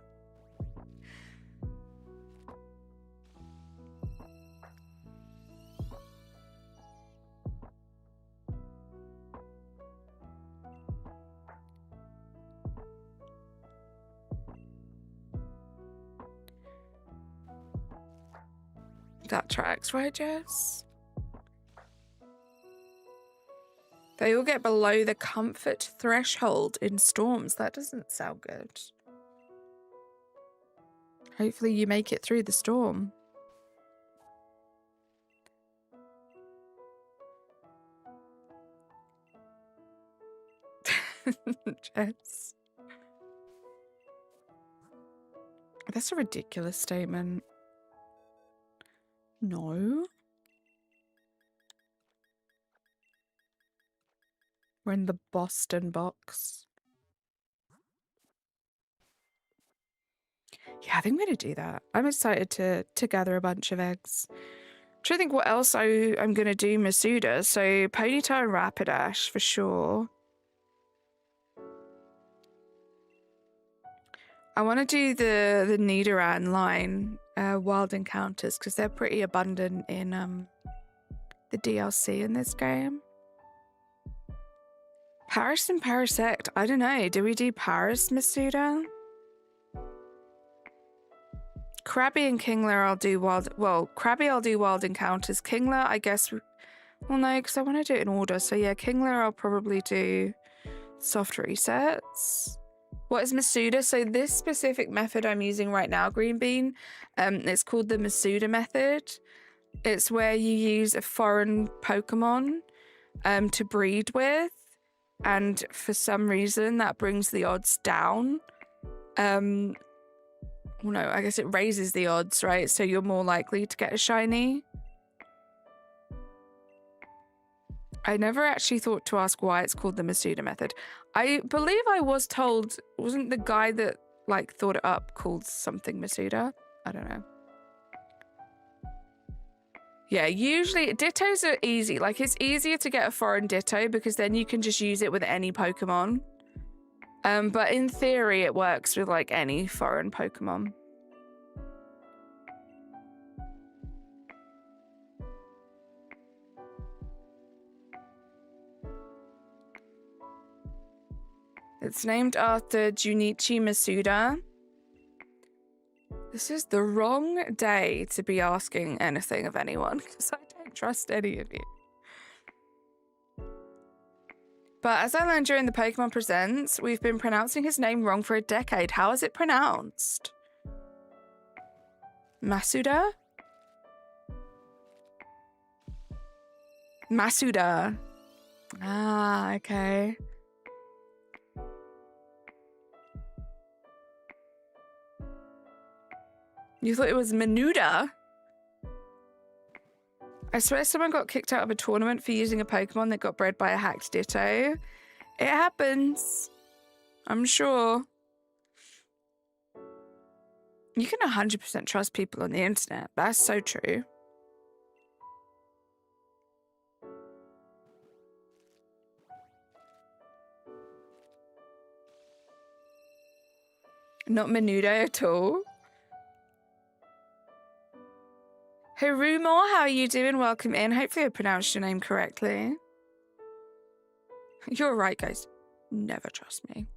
That tracks, right, Jess? They all get below the comfort threshold in storms. That doesn't sound good. Hopefully you make it through the storm. Jess. That's a ridiculous statement. No. We're in the Boston box. Yeah, I think I'm going to do that. I'm excited to gather a bunch of eggs. I'm trying to think what else I'm going to do Masuda. So Ponyta and Rapidash for sure. I want to do the Nidoran line wild encounters because they're pretty abundant in the DLC in this game. Paris and Parasect. I don't know. Do we do Paris Masuda? Krabby and Kingler I'll do wild... Well, Krabby I'll do wild encounters. Kingler, I guess... Well, no, because I want to do it in order. So yeah, Kingler I'll probably do soft resets. What is Masuda? So this specific method I'm using right now, Green Bean, it's called the Masuda method. It's where you use a foreign Pokemon to breed with. And for some reason, that brings the odds down. Well, no, I guess it raises the odds, right? So you're more likely to get a shiny. I never actually thought to ask why it's called the Masuda method. I believe I was told, wasn't the guy that like thought it up called something Masuda? I don't know. Yeah, usually dittos are easy. Like, it's easier to get a foreign ditto because then you can just use it with any Pokemon. But in theory, it works with like any foreign Pokemon. It's named after Junichi Masuda. This is the wrong day to be asking anything of anyone because I don't trust any of you. But as I learned during the Pokemon Presents, we've been pronouncing his name wrong for a decade. How is it pronounced? Masuda? Masuda. Ah, okay. You thought it was Menuda? I swear someone got kicked out of a tournament for using a Pokemon that got bred by a hacked Ditto. It happens. I'm sure. You can 100% trust people on the internet. That's so true. Not Menudo at all. Hirumo, how are you doing? Welcome in. Hopefully I pronounced your name correctly. You're right, guys. Never trust me.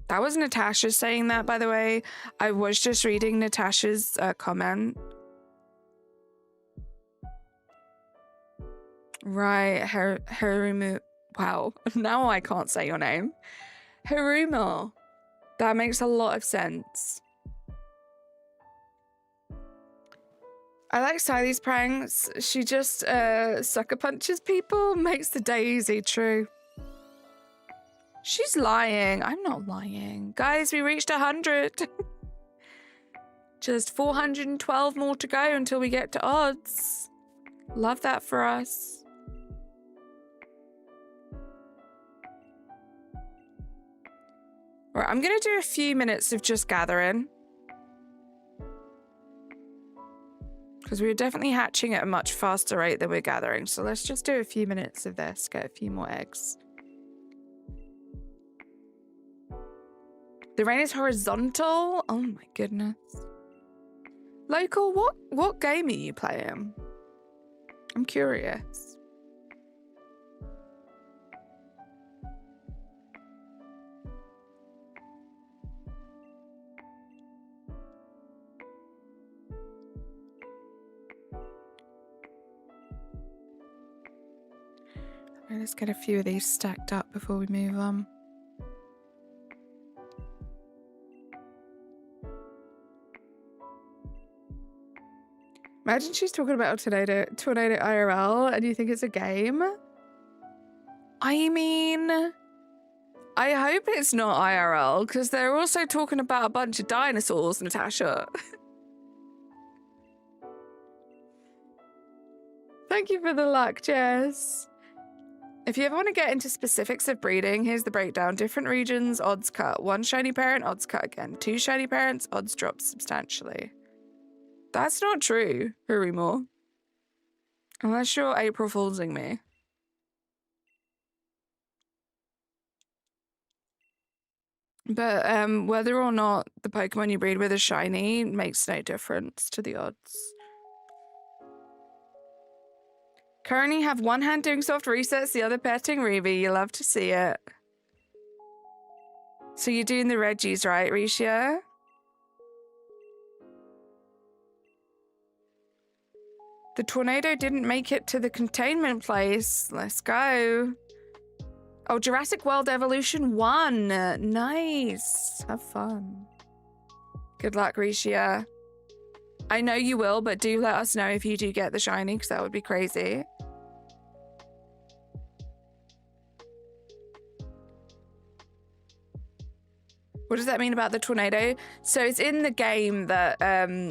That was Natasha saying that, by the way. I was just reading Natasha's comment. Right, Hirumo. Wow, now I can't say your name. Hirumo. That makes a lot of sense. I like Sally's pranks. She just sucker punches people, makes the day easy. True. She's lying. I'm not lying. Guys, we reached 100. Just 412 more to go until we get to odds. Love that for us. Right, I'm going to do a few minutes of just gathering. Because we're definitely hatching at a much faster rate than we're gathering. So let's just do a few minutes of this, get a few more eggs. The rain is horizontal. Oh my goodness. Local, what game are you playing? I'm curious. Right, let's get a few of these stacked up before we move on. Imagine she's talking about a tornado IRL and you think it's a game. I mean, I hope it's not IRL because they're also talking about a bunch of dinosaurs, Natasha. Thank you for the luck, Jess. If you ever want to get into specifics of breeding, here's the breakdown. Different regions, odds cut. 1 shiny parent, odds cut again. 2 shiny parents, odds drop substantially. That's not true, Hirumo. Unless you're April Foolsing me. But whether or not the Pokemon you breed with is shiny makes no difference to the odds. Currently have one hand doing soft resets, the other petting Ruby. You love to see it. So you're doing the Reggies, right, Risha? The tornado didn't make it to the containment place. Let's go. Oh, Jurassic World Evolution 1. Nice. Have fun. Good luck, Risha. I know you will, but do let us know if you do get the shiny, because that would be crazy. What does that mean about the tornado? So it's in the game that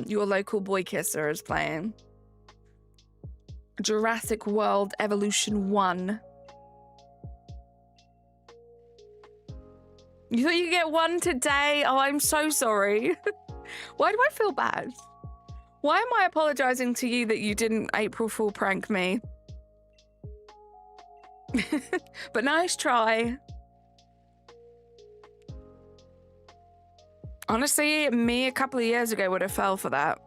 your local boy kisser is playing. Jurassic World Evolution 1. You thought you could get one today? Oh, I'm so sorry. Why do I feel bad? Why am I apologizing to you that you didn't April Fool prank me? But nice try. Honestly, me a couple of years ago would have fell for that.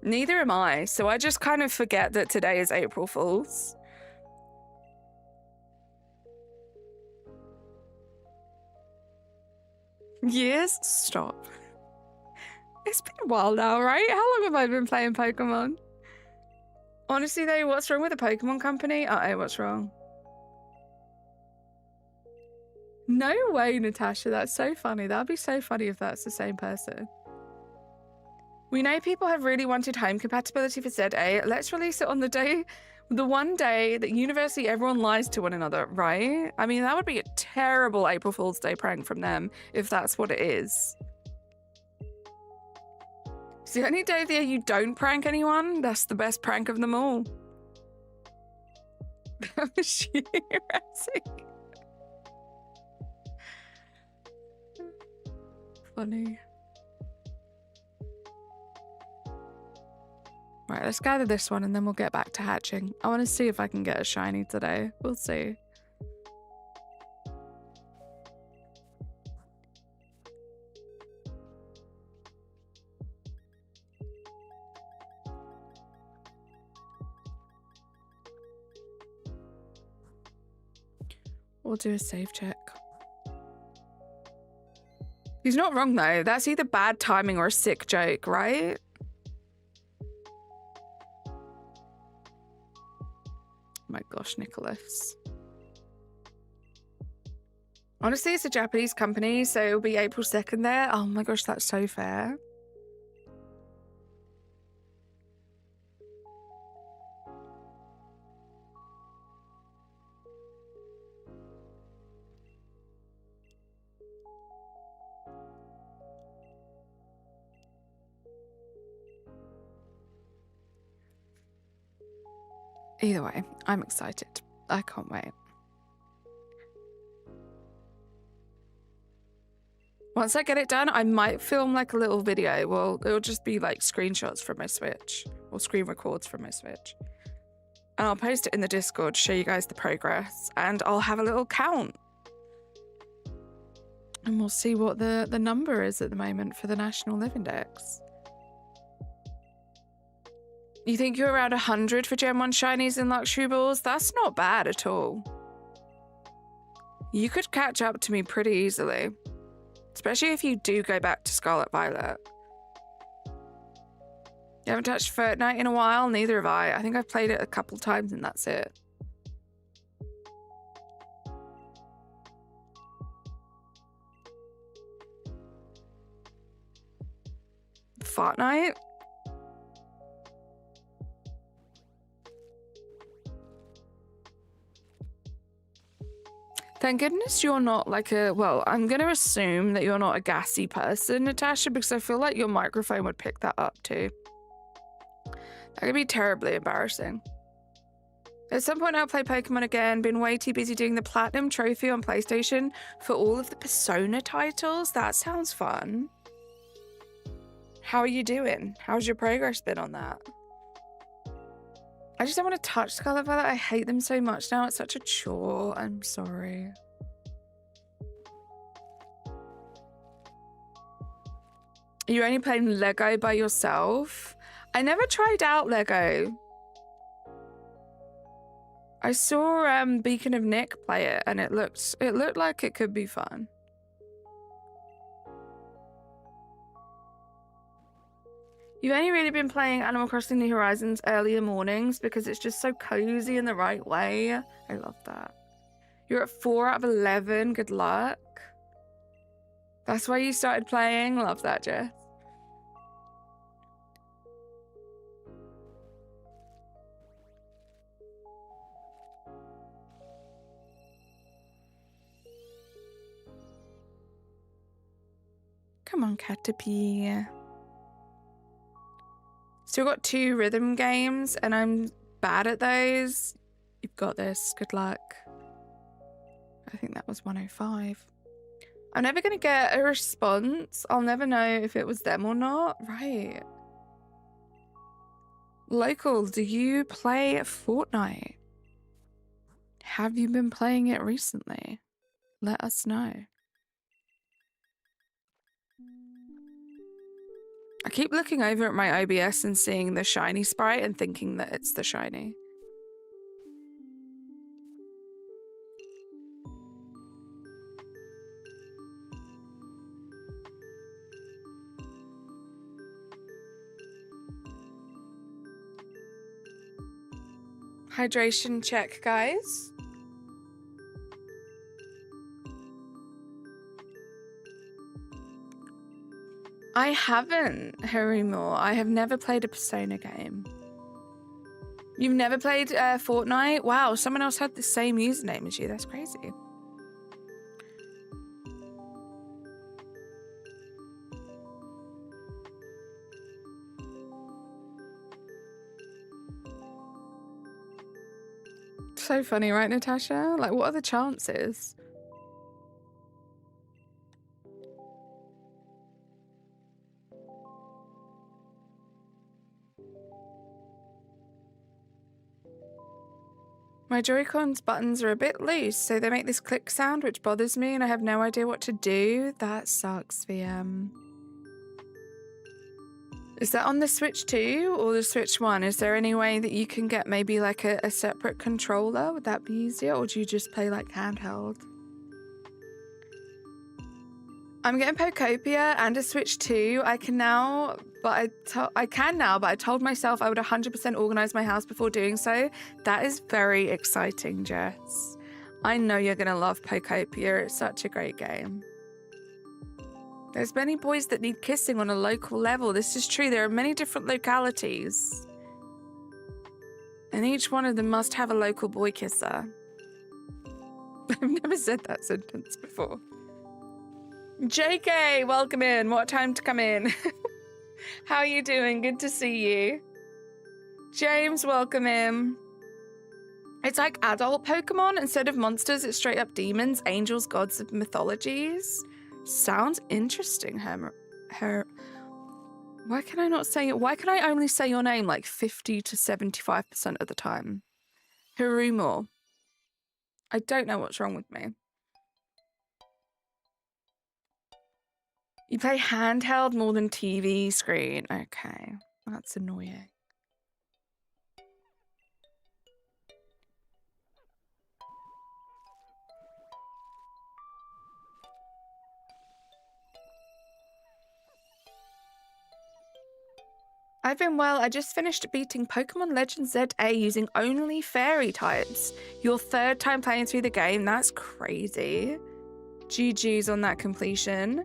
Neither am I, so I just kind of forget that today is April Fool's. Years? Stop. It's been a while now, right? How long have I been playing Pokemon? Honestly though, what's wrong with the Pokemon company? Uh-oh, what's wrong? No way, Natasha, that's so funny. That'd be so funny if that's the same person. We know people have really wanted home compatibility for ZA. Let's release it on the one day that universally everyone lies to one another, right? I mean, that would be a terrible April Fool's Day prank from them if that's what it is. It's the only day of the year you don't prank anyone. That's the best prank of them all. Funny. Right, let's gather this one and then we'll get back to hatching. I want to see if I can get a shiny today. We'll see. We'll do a save check. He's not wrong though. That's either bad timing or a sick joke, right? My gosh, Nicholas. Honestly, it's a Japanese company, so it'll be April 2nd there. Oh my gosh, that's so fair. Either way, I'm excited. I can't wait. Once I get it done, I might film like a little video. Well, it'll just be like screenshots from my Switch or screen records from my Switch. And I'll post it in the Discord to show you guys the progress. And I'll have a little count. And we'll see what the number is at the moment for the National Live Index. You think you're around 100 for Gen 1 Shinies and Luxury Balls? That's not bad at all. You could catch up to me pretty easily. Especially if you do go back to Scarlet Violet. You haven't touched Fortnite in a while? Neither have I. I think I've played it a couple times and that's it. Fortnite? Thank goodness you're not like a, well, I'm going to assume that you're not a gassy person, Natasha, because I feel like your microphone would pick that up too. That could be terribly embarrassing. At some point I'll play Pokemon again. Been way too busy doing the Platinum Trophy on PlayStation for all of the Persona titles. That sounds fun. How are you doing? How's your progress been on that? I just don't want to touch Scarlet Violet. I hate them so much now. It's such a chore. I'm sorry. You're only playing Lego by yourself? I never tried out Lego. I saw Beacon of Nick play it and it looked like it could be fun. You've only really been playing Animal Crossing New Horizons earlier mornings because it's just so cozy in the right way. I love that. You're at 4 out of 11. Good luck. That's why you started playing. Love that, Jess. Come on, Caterpie. Still got 2 rhythm games, and I'm bad at those. You've got this. Good luck. I think that was 105. I'm never going to get a response. I'll never know if it was them or not. Right. Local, do you play Fortnite? Have you been playing it recently? Let us know. I keep looking over at my OBS and seeing the shiny sprite and thinking that it's the shiny. Hydration check, guys. I haven't, Harrymore. I have never played a Persona game. You've never played Fortnite? Wow, someone else had the same username as you. That's crazy. So funny, right, Natasha? Like, what are the chances? My Joy-Con's buttons are a bit loose, so they make this click sound, which bothers me, and I have no idea what to do. That sucks, VM. Is that on the Switch 2 or the Switch 1? Is there any way that you can get maybe like a separate controller? Would that be easier, or do you just play like handheld? I'm getting Pokopia and a Switch 2. I can now, but I told myself I would 100% organize my house before doing so. That is very exciting, Jess. I know you're gonna love Pokopia. It's such a great game. There's many boys that need kissing on a local level. This is true. There are many different localities, and each one of them must have a local boy kisser. I've never said that sentence before. JK, welcome in. What time to come in? How are you doing? Good to see you. James, welcome in. It's like adult Pokemon. Instead of monsters, it's straight up demons, angels, gods of mythologies. Sounds interesting, Why can I not say it? Why can I only say your name like 50 to 75% of the time? Hirumo. I don't know what's wrong with me. You play handheld more than TV screen. Okay, that's annoying. I've been well. I just finished beating Pokemon Legends ZA using only fairy types. Your 3rd time playing through the game. That's crazy. GG's on that completion.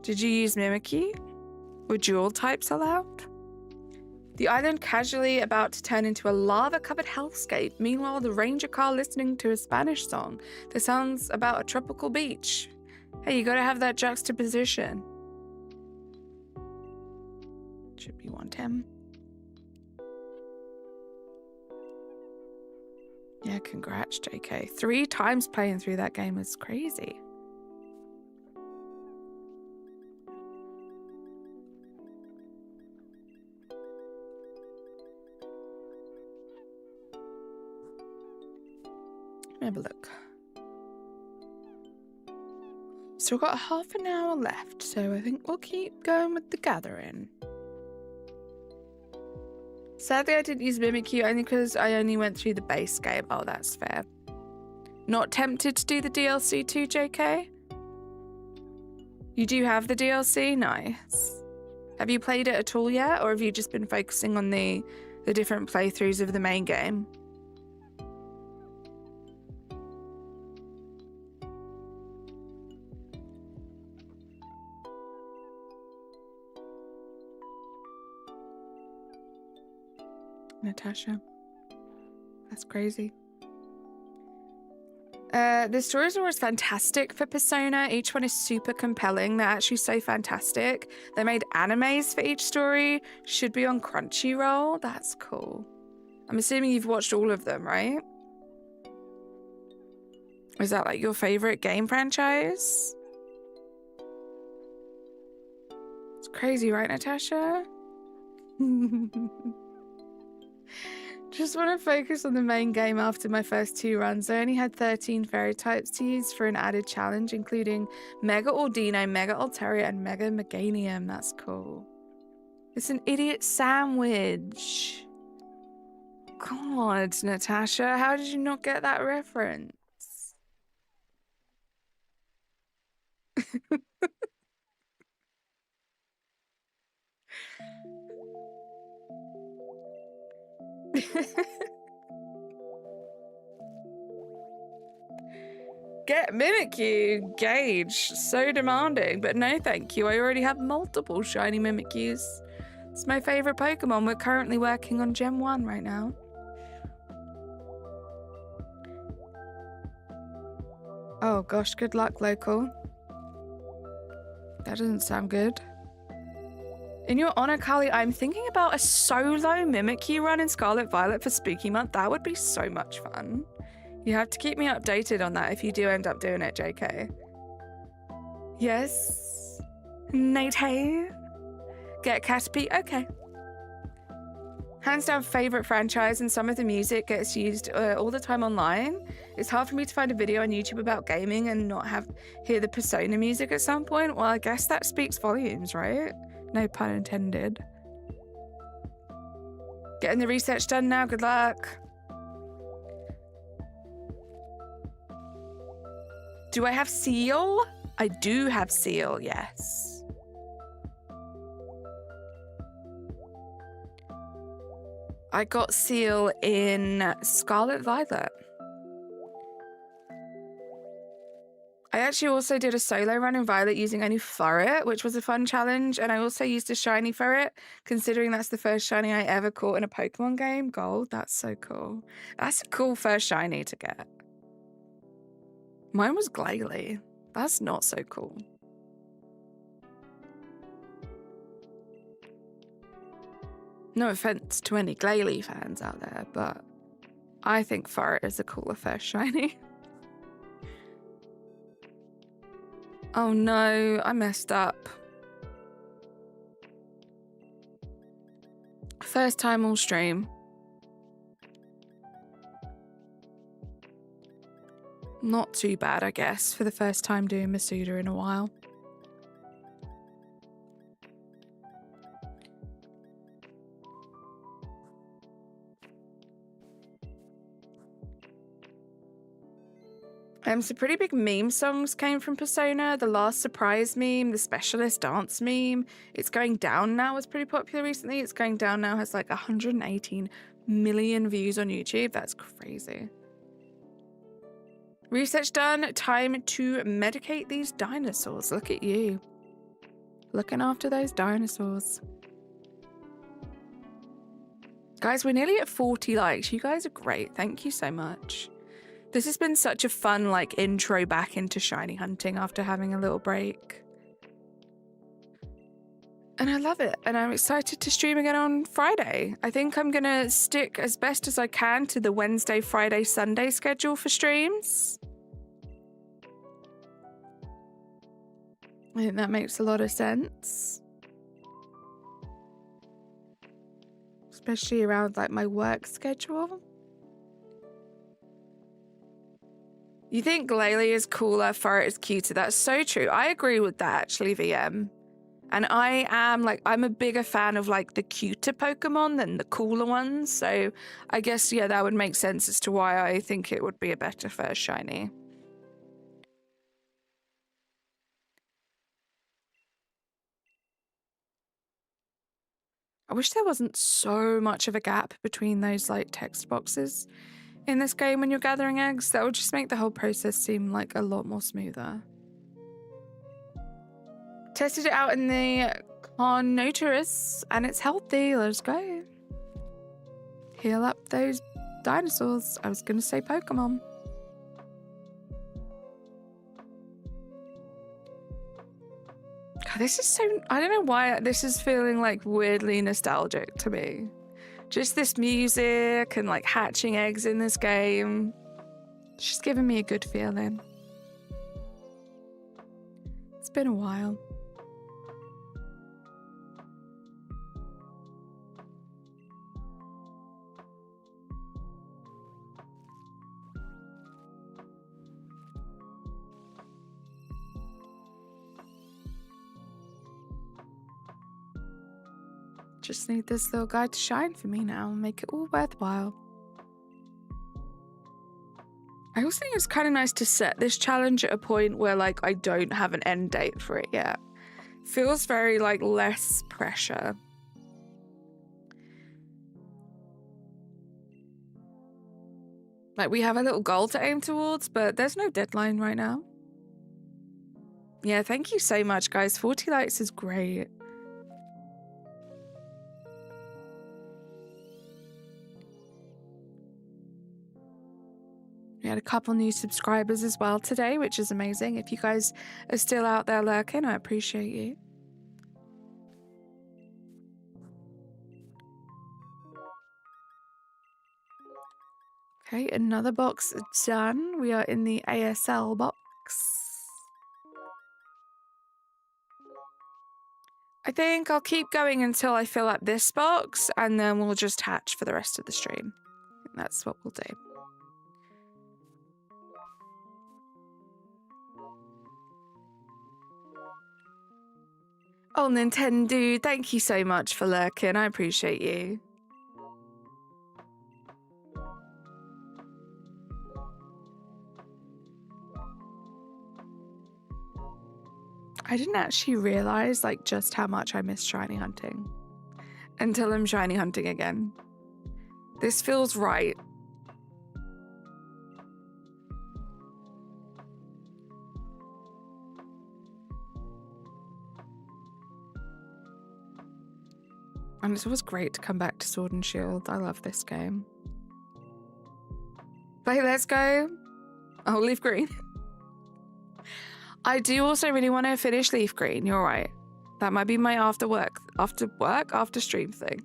Did you use Mimikyu? Were dual types allowed? The island casually about to turn into a lava-covered hellscape. Meanwhile, the ranger car listening to a Spanish song that sounds about a tropical beach. Hey, you gotta have that juxtaposition. Should be 110. Yeah, congrats, JK. 3 times playing through that game is crazy. Let me have a look. Still got half an hour left, so I think we'll keep going with the gathering. Sadly, I didn't use Mimikyu only because I only went through the base game. Oh, that's fair. Not tempted to do the DLC too, JK? You do have the DLC? Nice. Have you played it at all yet, or have you just been focusing on the different playthroughs of the main game? Natasha. That's crazy. The stories are always fantastic for Persona. Each one is super compelling. They're actually so fantastic. They made animes for each story. Should be on Crunchyroll. That's cool. I'm assuming you've watched all of them, right? Is that like your favorite game franchise? It's crazy, right, Natasha? Just want to focus on the main game after my first 2 runs. I only had 13 fairy types to use for an added challenge, including Mega Aldino, Mega Altaria, and Mega Meganium. That's cool. It's an idiot sandwich. God, Natasha, how did you not get that reference? Get Mimikyu, Gage. So demanding, but no thank you. I already have multiple shiny Mimikyus. It's my favorite Pokemon. We're currently working on Gen 1 right now. Oh gosh, good luck, local. That doesn't sound good. In your honor, Kali, I'm thinking about a solo Mimikyu run in Scarlet Violet for Spooky Month. That would be so much fun. You have to keep me updated on that if you do end up doing it, JK. Yes. Nate. Get Caterpie? Okay. Hands down favorite franchise, and some of the music gets used all the time online. It's hard for me to find a video on YouTube about gaming and not hear the Persona music at some point. Well, I guess that speaks volumes, right? No pun intended. Getting the research done now. Good luck. Do I have Seal? I do have Seal, yes. I got Seal in Scarlet Violet. I actually also did a solo run in Violet using only Ferret, which was a fun challenge, and I also used a shiny Ferret, considering that's the first shiny I ever caught in a Pokemon game. Gold, that's so cool. That's a cool first shiny to get. Mine was Glalie. That's not so cool. No offense to any Glalie fans out there, but I think Ferret is a cooler first shiny. Oh no, I messed up. First time all stream. Not too bad, I guess, for the first time doing Masuda in a while. Some pretty big meme songs came from Persona. The Last Surprise meme, the Specialist Dance meme. It's Going Down Now was pretty popular recently. It's Going Down Now has like 118 million views on YouTube. That's crazy. Research done. Time to medicate these dinosaurs. Look at you. Looking after those dinosaurs. Guys, we're nearly at 40 likes. You guys are great. Thank you so much. This has been such a fun, like, intro back into shiny hunting after having a little break. And I love it. And I'm excited to stream again on Friday. I think I'm going to stick as best as I can to the Wednesday, Friday, Sunday schedule for streams. I think that makes a lot of sense. Especially around, like, my work schedule. You think Glalie is cooler, Ferret is cuter. That's so true. I agree with that, actually, VM. And I'm a bigger fan of, like, the cuter Pokemon than the cooler ones. So I guess, yeah, that would make sense as to why I think it would be a better first shiny. I wish there wasn't so much of a gap between those, like, text boxes in this game when you're gathering eggs. That would just make the whole process seem like a lot more smoother. Tested it out in the Carnotaurus and it's healthy. Let's go. Heal up those dinosaurs. I was going to say Pokemon. God, this is so... I don't know why this is feeling like weirdly nostalgic to me. Just this music and like hatching eggs in this game. It's just giving me a good feeling. It's been a while. Just need this little guy to shine for me now and make it all worthwhile. I also think it's kind of nice to set this challenge at a point where like I don't have an end date for it yet. Feels very like less pressure. Like we have a little goal to aim towards, but there's no deadline right now. Yeah, thank you so much, guys. 40 likes is great. We had a couple new subscribers as well today, which is amazing. If you guys are still out there lurking, I appreciate you. Okay, another box done. We are in the ASL box. I think I'll keep going until I fill up this box, and then we'll just hatch for the rest of the stream. That's what we'll do. Oh, Nintendo, thank you so much for lurking. I appreciate you. I didn't actually realize like just how much I miss shiny hunting until I'm shiny hunting again. This feels right. And it's always great to come back to Sword and Shield. I love this game. Play Let's Go. Oh, Leaf Green. I do also really want to finish Leaf Green. You're right. That might be my after stream thing.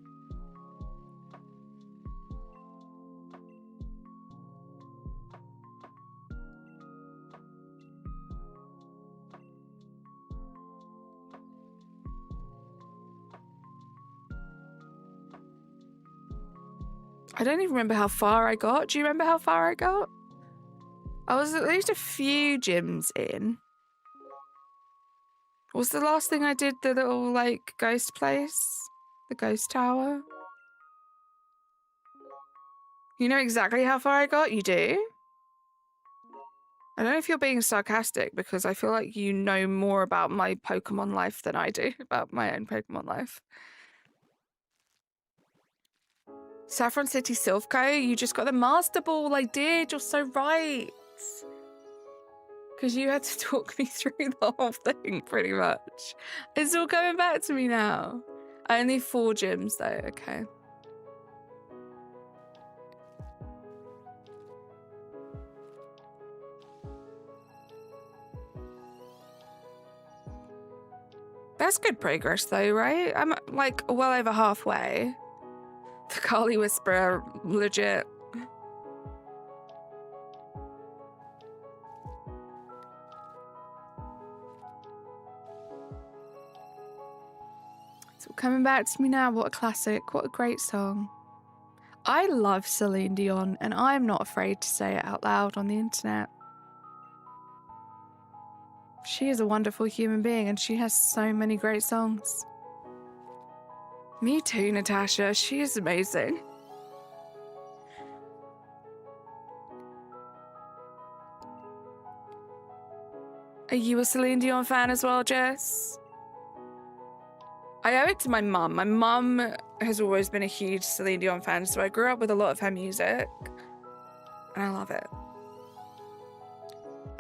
I don't even remember how far I got. Do you remember how far I got? I was at least a few gyms in. Was the last thing I did the little, like, ghost place? The ghost tower? You know exactly how far I got? You do? I don't know if you're being sarcastic, because I feel like you know more about my Pokemon life than I do about my own Pokemon life. Saffron City Silphco, you just got the Master Ball. I did. You're so right. Because you had to talk me through the whole thing, pretty much. It's all coming back to me now. Only 4 gyms, though. Okay. That's good progress, though, right? I'm, like, well over halfway. The Kali Whisperer, legit. It's all coming back to me now. What a classic. What a great song. I love Celine Dion, and I'm not afraid to say it out loud on the internet. She is a wonderful human being, and she has so many great songs. Me too, Natasha. She is amazing. Are you a Celine Dion fan as well, Jess? I owe it to my mum. My mum has always been a huge Celine Dion fan, so I grew up with a lot of her music, and I love it.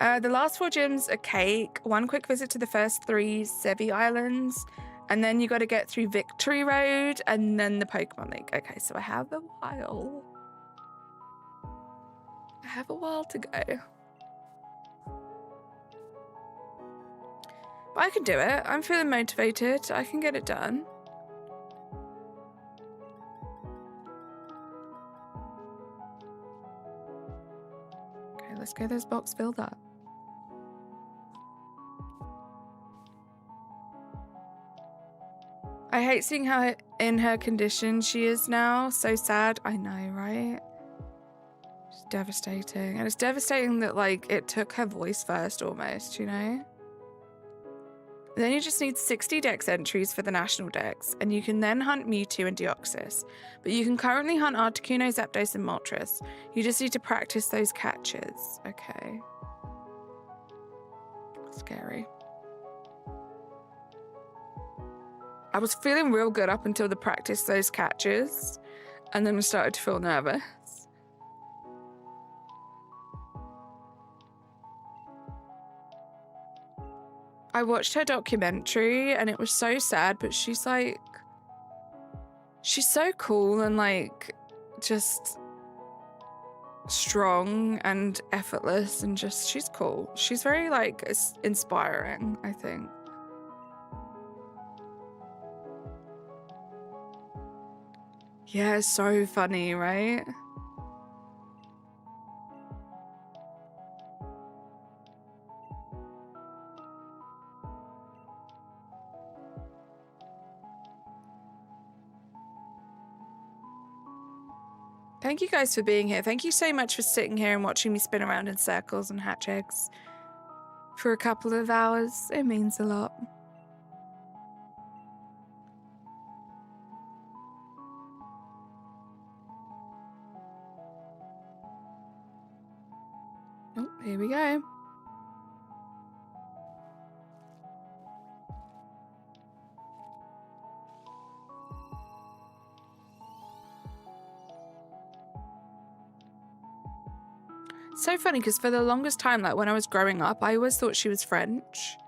The last 4 gyms are cake, 1 quick visit to the first 3 Sevi Islands, and then you got to get through Victory Road, and then the Pokemon League. Okay, so I have a while. I have a while to go. I can do it. I'm feeling motivated. I can get it done. Okay, let's get this box filled up. I hate seeing how in her condition she is now. So sad. I know, right? It's devastating. And it's devastating that, like, it took her voice first almost, you know? Then you just need 60 dex entries for the national dex, and you can then hunt Mewtwo and Deoxys. But you can currently hunt Articuno, Zapdos, and Moltres. You just need to practice those catches. Okay. Scary. I was feeling real good up until the practice those catches, and then I started to feel nervous. I watched her documentary and it was so sad, but she's like, she's so cool and like just strong and effortless and just, she's cool. She's very like inspiring, I think. Yeah, so funny, right? Thank you guys for being here. Thank you so much for sitting here and watching me spin around in circles and hatch eggs for a couple of hours. It means a lot. Oh, here we go. So funny because for the longest time, like when I was growing up, I always thought she was French,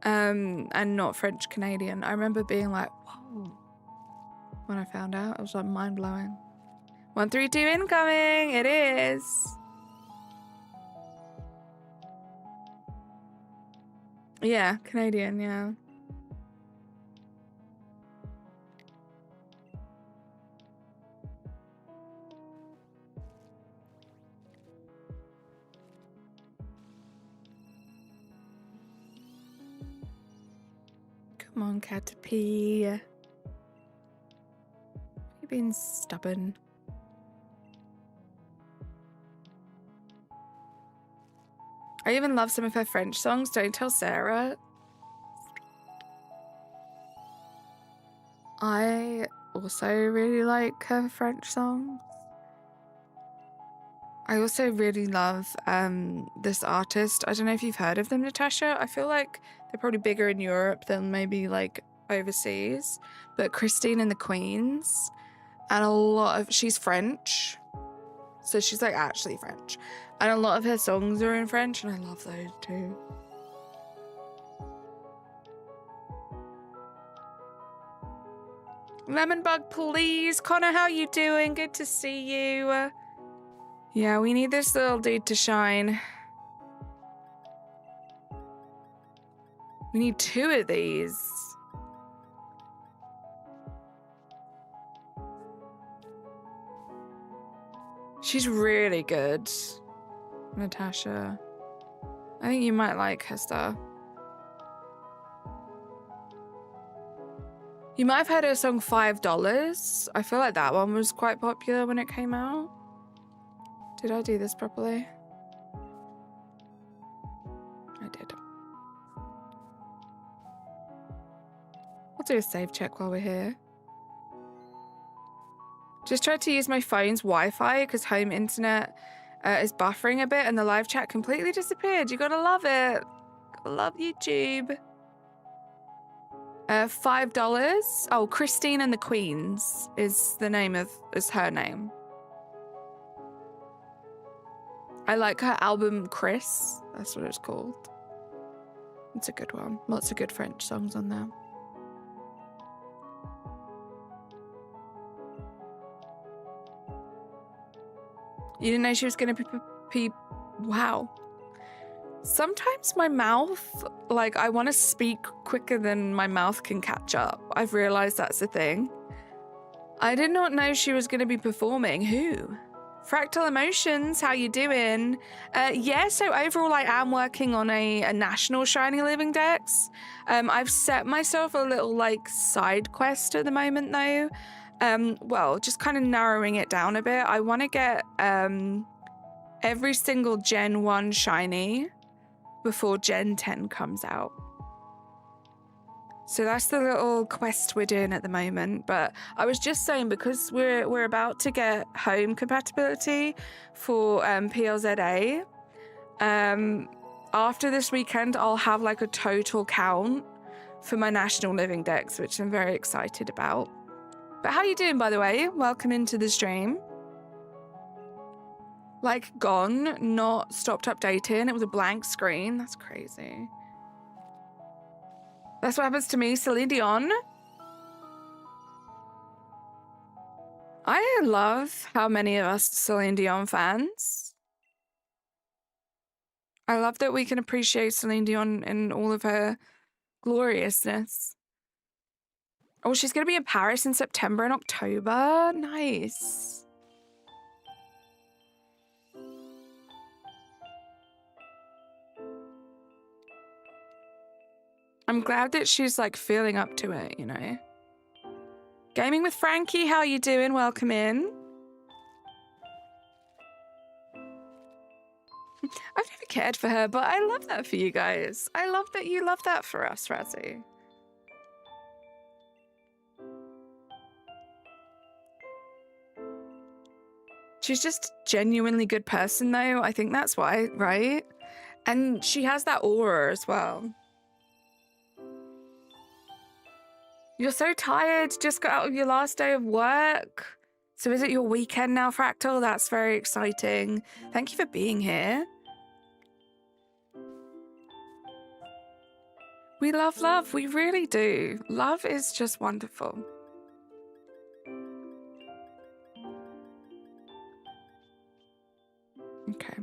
and not French Canadian. I remember being like, whoa, when I found out. It was like mind blowing. 132 incoming. It is. Yeah, Canadian. Yeah. Come on, Caterpie. You've been stubborn. I even love some of her French songs. Don't tell Sarah. I also really like her French songs. I also really love this artist. I don't know if you've heard of them, Natasha. I feel like they're probably bigger in Europe than maybe like overseas. But Christine and the Queens, and she's French. So she's like actually French. And a lot of her songs are in French, and I love those too. Lemon Bug, please. Connor, how you doing? Good to see you. Yeah, we need this little dude to shine. We need 2 of these. She's really good, Natasha. I think you might like her stuff. You might have heard her song $5. I feel like that one was quite popular when it came out. Did I do this properly? I did. We'll do a save check while we're here. Just tried to use my phone's Wi-Fi because home internet is buffering a bit and the live chat completely disappeared. You gotta love it. Gotta love YouTube. $5. Oh, Christine and the Queens is her name. I like her album Chris. That's what it's called. It's a good one. Lots of good French songs on there. You didn't know she was going to be... Wow. Sometimes my mouth, like, I want to speak quicker than my mouth can catch up. I've realized that's a thing. I did not know she was going to be performing. Who? Fractal Emotions, how you doing? Yeah, so overall I am working on a national Shiny Living Dex. I've set myself a little, like, side quest at the moment, though. Well, just kind of narrowing it down a bit. I want to get every single Gen 1 Shiny before Gen 10 comes out. So that's the little quest we're doing at the moment. But I was just saying, because we're about to get home compatibility for PLZA, after this weekend I'll have like a total count for my National Living Dex, which I'm very excited about. But how you doing, by the way? Welcome into the stream. Like, gone, not stopped updating. It was a blank screen. That's crazy. That's what happens to me, Celine Dion. I love how many of us are Celine Dion fans. I love that we can appreciate Celine Dion in all of her gloriousness. Oh, she's going to be in Paris in September and October. Nice. I'm glad that she's like feeling up to it, you know. Gaming with Frankie, how you doing? Welcome in. I've never cared for her, but I love that for you guys. I love that you love that for us, Razzie. She's just a genuinely good person, though. I think that's why, right? And she has that aura as well. You're so tired, just got out of your last day of work. So is it your weekend now, Fractal? That's very exciting. Thank you for being here. We love love, we really do. Love is just wonderful. Okay.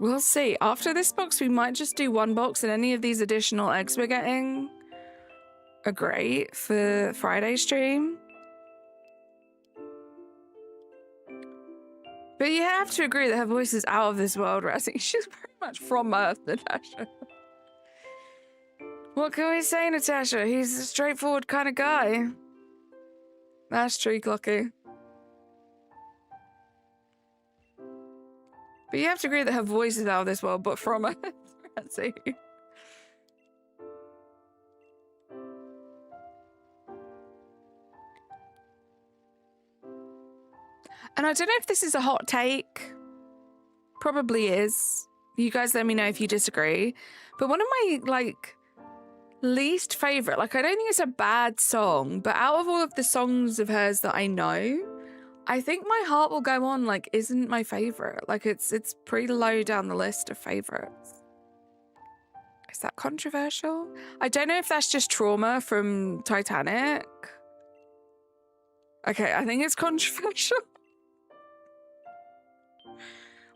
We'll see. After this box, we might just do one box, and any of these additional eggs we're getting are great for Friday stream. But you have to agree that her voice is out of this world, Razzie. She's very much from Earth, Natasha. What can we say, Natasha? He's a straightforward kind of guy. That's true, Clocky. But you have to agree that her voice is out of this world, but from Earth, Razzie. And I don't know if this is a hot take. Probably is. You guys let me know if you disagree. But one of my, like, least favorite, like, I don't think it's a bad song, but out of all of the songs of hers that I know, I think My Heart Will Go On, like, isn't my favorite. Like, it's pretty low down the list of favorites. Is that controversial? I don't know if that's just trauma from Titanic. Okay, I think it's controversial.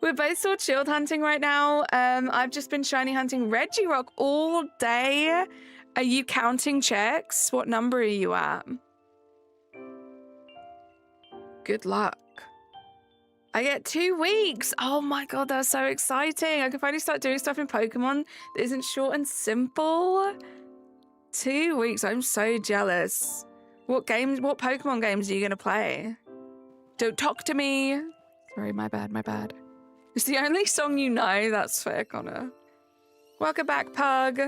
We're both sword shield hunting right now. I've just been shiny hunting Regirock all day. Are you counting checks? What number are you at? Good luck. I get 2 weeks. Oh my god, that's so exciting. I can finally start doing stuff in Pokemon that isn't short and simple. 2 weeks. I'm so jealous. What Pokemon games are you gonna play? Don't talk to me. Sorry, my bad. It's the only song you know. That's fair, Connor. Welcome back, Pug.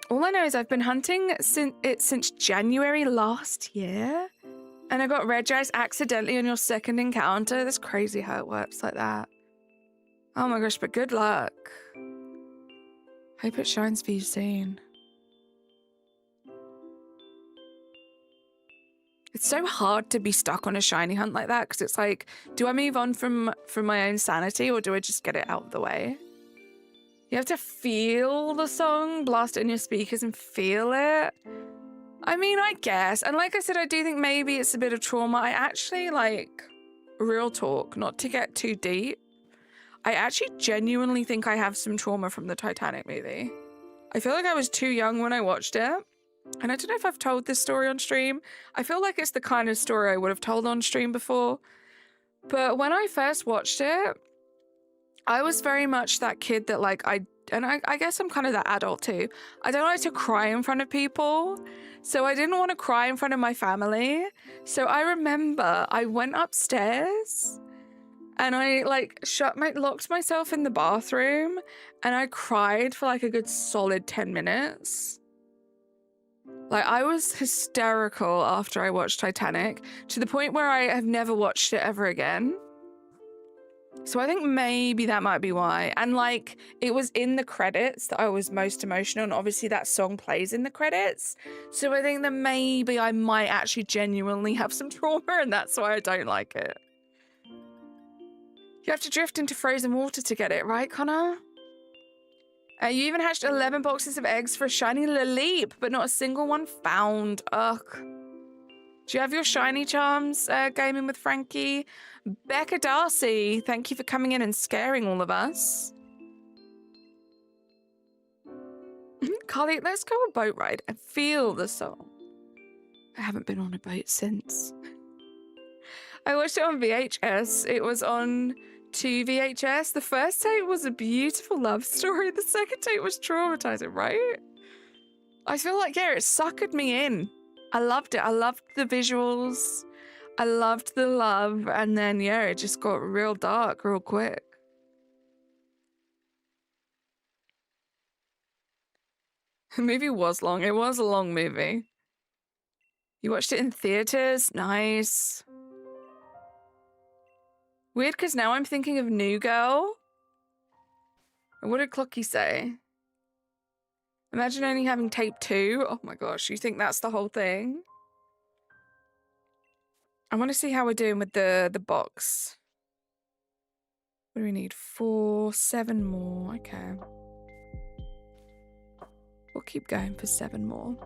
All I know is I've been hunting since January last year, and I got Regice accidentally on your second encounter. That's crazy how it works like that. Oh my gosh, but good luck. Hope it shines for you soon. It's so hard to be stuck on a shiny hunt like that because it's like, do I move on from my own sanity or do I just get it out of the way? You have to feel the song, blast it in your speakers and feel it. I mean, I guess. And like I said, I do think maybe it's a bit of trauma. I actually, like, real talk, not to get too deep, I actually genuinely think I have some trauma from the Titanic movie. I feel like I was too young when I watched it. And I don't know if I've told this story on stream. I feel like it's the kind of story I would have told on stream before. But when I first watched it, I was very much that kid that like, I guess I'm kind of that adult too. I don't like to cry in front of people. So I didn't want to cry in front of my family. So I remember I went upstairs and I like locked myself in the bathroom and I cried for like a good solid 10 minutes. Like, I was hysterical after I watched Titanic, to the point where I have never watched it ever again. So I think maybe that might be why. And like, it was in the credits that I was most emotional, and obviously that song plays in the credits. So I think that maybe I might actually genuinely have some trauma, and that's why I don't like it. You have to drift into frozen water to get it, right, Connor? You even hatched 11 boxes of eggs for a shiny Laleep, but not a single one found. Ugh. Do you have your shiny charms gaming with Frankie? Becca Darcy, thank you for coming in and scaring all of us. Carly, let's go a boat ride and feel the song. I haven't been on a boat since. I watched it on VHS. It was on 2 VHS. The first tape was a beautiful love story. The second tape was traumatizing, right? I feel like, yeah, it suckered me in. I loved it. I loved the visuals. I loved the love. And then, yeah, it just got real dark real quick. The movie was long. It was a long movie. You watched it in theaters? Nice. Weird, because now I'm thinking of New Girl. What did Clocky say? Imagine only having tape 2. Oh my gosh, you think that's the whole thing? I want to see how we're doing with the box. What do we need? 4, 7 more. Okay. We'll keep going for 7 more.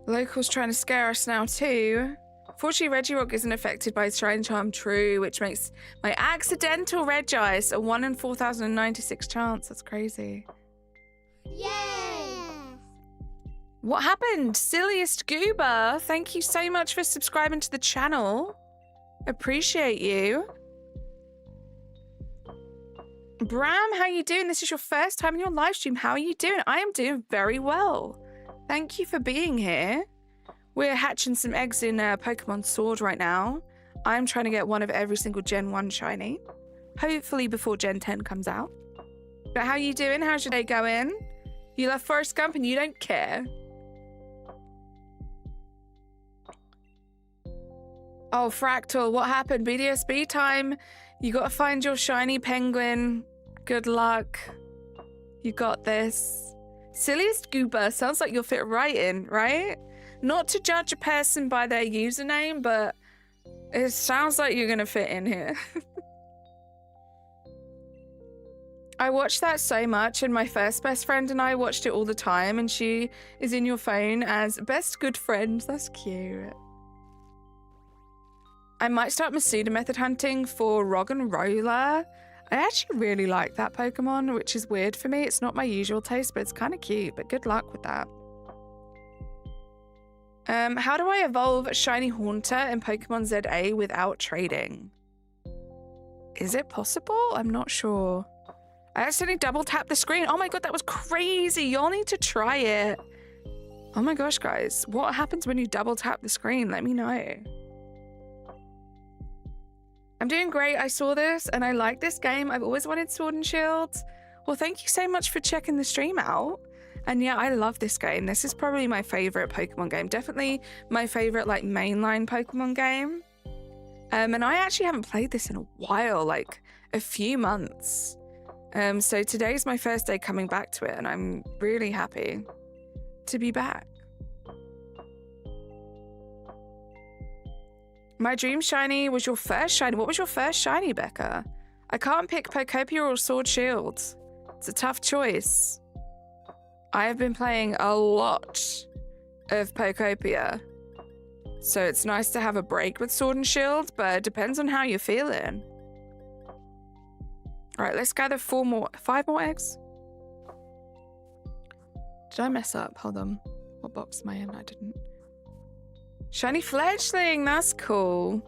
Locals trying to scare us now too. Fortunately, Regirock isn't affected by Shine Charm True, which makes my accidental Regice a 1 in 4,096 chance. That's crazy. Yay! What happened? Silliest Goober, thank you so much for subscribing to the channel. Appreciate you. Bram, how you doing? This is your first time in your live stream. How are you doing? I am doing very well. Thank you for being here. We're hatching some eggs in Pokemon Sword right now. I'm trying to get one of every single Gen 1 shiny. Hopefully before Gen 10 comes out. But how you doing? How's your day going? You love Forrest Gump and you don't care. Oh, Fractal, what happened? BDSB time. You gotta find your shiny penguin. Good luck. You got this. Silliest Goober sounds like you'll fit right in, right? Not to judge a person by their username, but it sounds like you're gonna fit in here. I watched that so much, and my first best friend and I watched it all the time, and she is in your phone as best good friend. That's cute. I might start Masuda method hunting for Roggenrola. I actually really like that Pokemon, which is weird for me. It's not my usual taste, but it's kind of cute, but good luck with that. How do I evolve Shiny Haunter in Pokemon ZA without trading? Is it possible? I'm not sure. I accidentally double tapped the screen. Oh my god, that was crazy. Y'all need to try it. Oh my gosh, guys. What happens when you double tap the screen? Let me know. I'm doing great. I saw this and I like this game. I've always wanted Sword and Shield. Well, thank you so much for checking the stream out. And yeah, I love this game. This is probably my favorite Pokemon game. Definitely my favorite like mainline Pokemon game. And I actually haven't played this in a while, like a few months. So today's my first day coming back to it and I'm really happy to be back. My dream shiny was your first shiny. What was your first shiny, Becca? I can't pick Pokopia or Sword Shield. It's a tough choice. I have been playing a lot of Pokopia, so it's nice to have a break with Sword and Shield, but it depends on how you're feeling. All right, let's gather 5 more eggs. Did I mess up? Hold on. What box am I in? I didn't. Shiny fledgling, that's cool.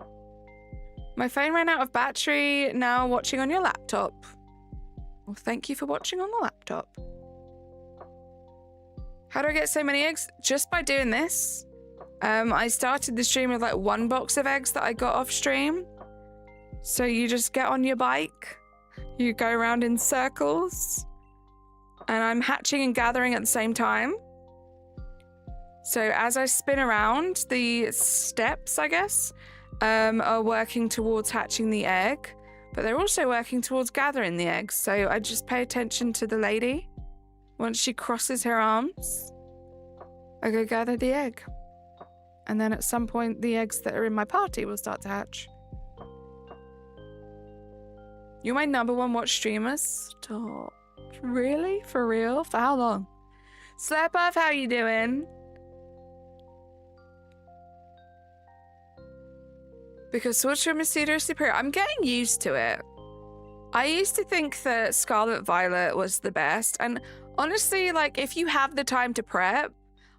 My phone ran out of battery, now watching on your laptop. Well, thank you for watching on the laptop. How do I get so many eggs? Just by doing this. I started the stream with like 1 box of eggs that I got off stream. So you just get on your bike, you go around in circles, and I'm hatching and gathering at the same time. So as I spin around, the steps, I guess, are working towards hatching the egg, but they're also working towards gathering the eggs. So I just pay attention to the lady. Once she crosses her arms, I go gather the egg. And then at some point, the eggs that are in my party will start to hatch. You're my #1 watch streamer? Stop. Really? For real? For how long? Slap off, how you doing? Because Sword Shield is superior. I'm getting used to it. I used to think that Scarlet Violet was the best. And honestly, like, if you have the time to prep,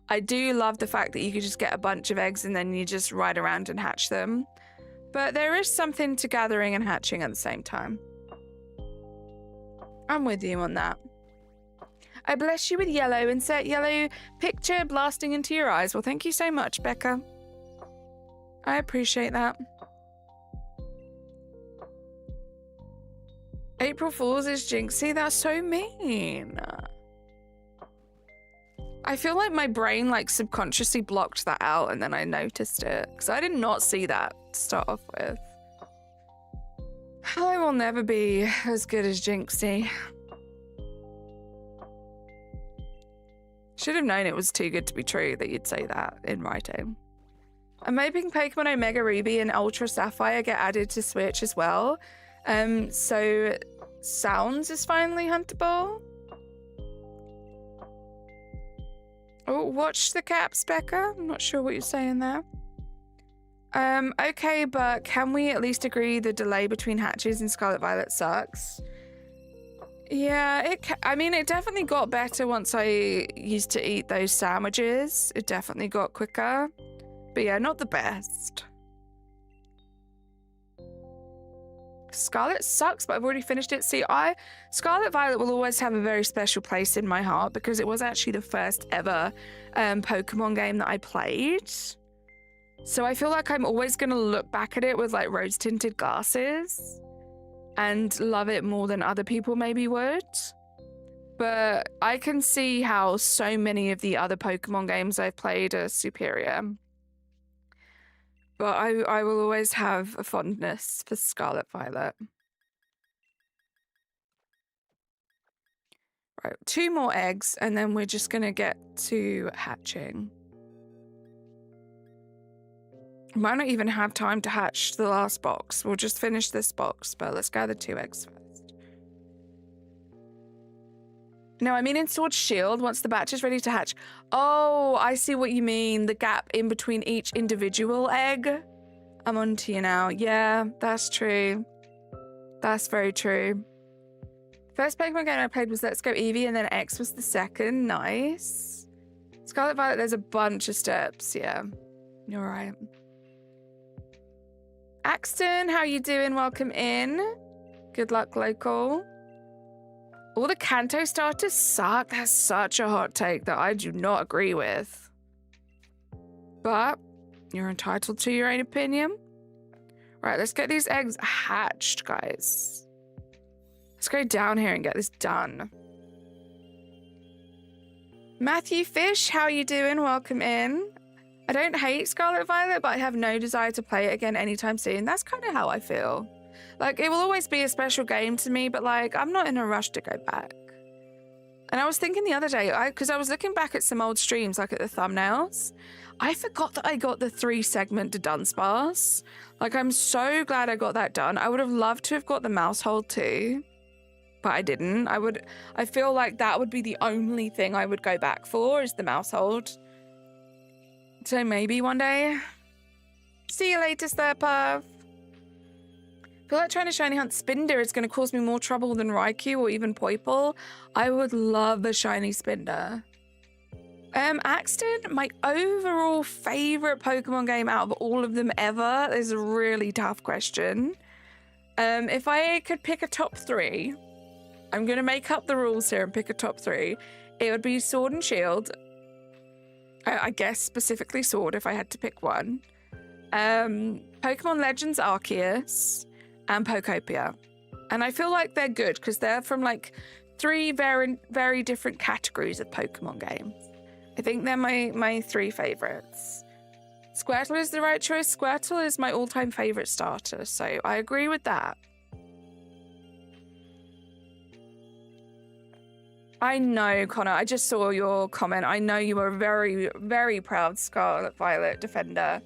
I do love the fact that you could just get a bunch of eggs and then you just ride around and hatch them. But there is something to gathering and hatching at the same time. I'm with you on that. I bless you with yellow. Insert yellow picture blasting into your eyes. Well, thank you so much, Becca. I appreciate that. April Fool's is jinxy. That's so mean. I feel like my brain like subconsciously blocked that out and then I noticed it because I did not see that to start off with. I will never be as good as Jinxie. Should have known it was too good to be true that you'd say that in writing. I'm hoping Pokemon Omega Ruby and Ultra Sapphire get added to Switch as well. So Sounds is finally huntable. Oh, watch the caps, Becca. I'm not sure what you're saying there. Okay, but can we at least agree the delay between hatches and Scarlet Violet sucks? Yeah, I mean, it definitely got better once I used to eat those sandwiches. It definitely got quicker. But yeah, not the best. Scarlet sucks, but I've already finished it. See, Scarlet Violet will always have a very special place in my heart because it was actually the first ever Pokemon game that I played. So I feel like I'm always going to look back at it with like rose-tinted glasses and love it more than other people maybe would. But I can see how so many of the other Pokemon games I've played are superior. But I will always have a fondness for Scarlet Violet. Right, 2 more eggs, and then we're just going to get to hatching. Might not even have time to hatch the last box. We'll just finish this box, but let's gather 2 eggs first. No, I mean in Sword Shield, once the batch is ready to hatch. Oh, I see what you mean. The gap in between each individual egg. I'm on to you now. Yeah, that's true. That's very true. First Pokemon game I played was Let's Go Eevee, and then X was the second. Nice. Scarlet Violet, there's a bunch of steps. Yeah, you're right. Axton, how you doing? Welcome in. Good luck, local. All the Kanto starters suck. That's such a hot take that I do not agree with. But you're entitled to your own opinion. Right, let's get these eggs hatched, guys. Let's go down here and get this done. Matthew Fish, how you doing? Welcome in. I don't hate Scarlet Violet, but I have no desire to play it again anytime soon. That's kind of how I feel. Like, it will always be a special game to me, but, like, I'm not in a rush to go back. And I was thinking the other day, because I was looking back at some old streams, like at the thumbnails, I forgot that I got the 3-segment Dunsparce. Like, I'm so glad I got that done. I would have loved to have got the mouse hold too, but I didn't. I feel like that would be the only thing I would go back for, is the mouse hold. So maybe one day. See you later, Sturpuff. I feel like trying to shiny hunt Spinder is going to cause me more trouble than Raikou or even Poipole. I would love a shiny Spinder. Axton, my overall favorite Pokemon game out of all of them ever is a really tough question. If I could pick a top 3, I'm going to make up the rules here and pick a top 3. It would be Sword and Shield. I guess specifically Sword if I had to pick one. Pokemon Legends Arceus and Pokopia. And I feel like they're good because they're from like 3 very, very different categories of Pokemon games. I think they're my 3 favorites. Squirtle is the right choice. Squirtle is my all-time favorite starter, so I agree with that. I know, Connor, I just saw your comment. I know you are a very, very proud Scarlet Violet defender.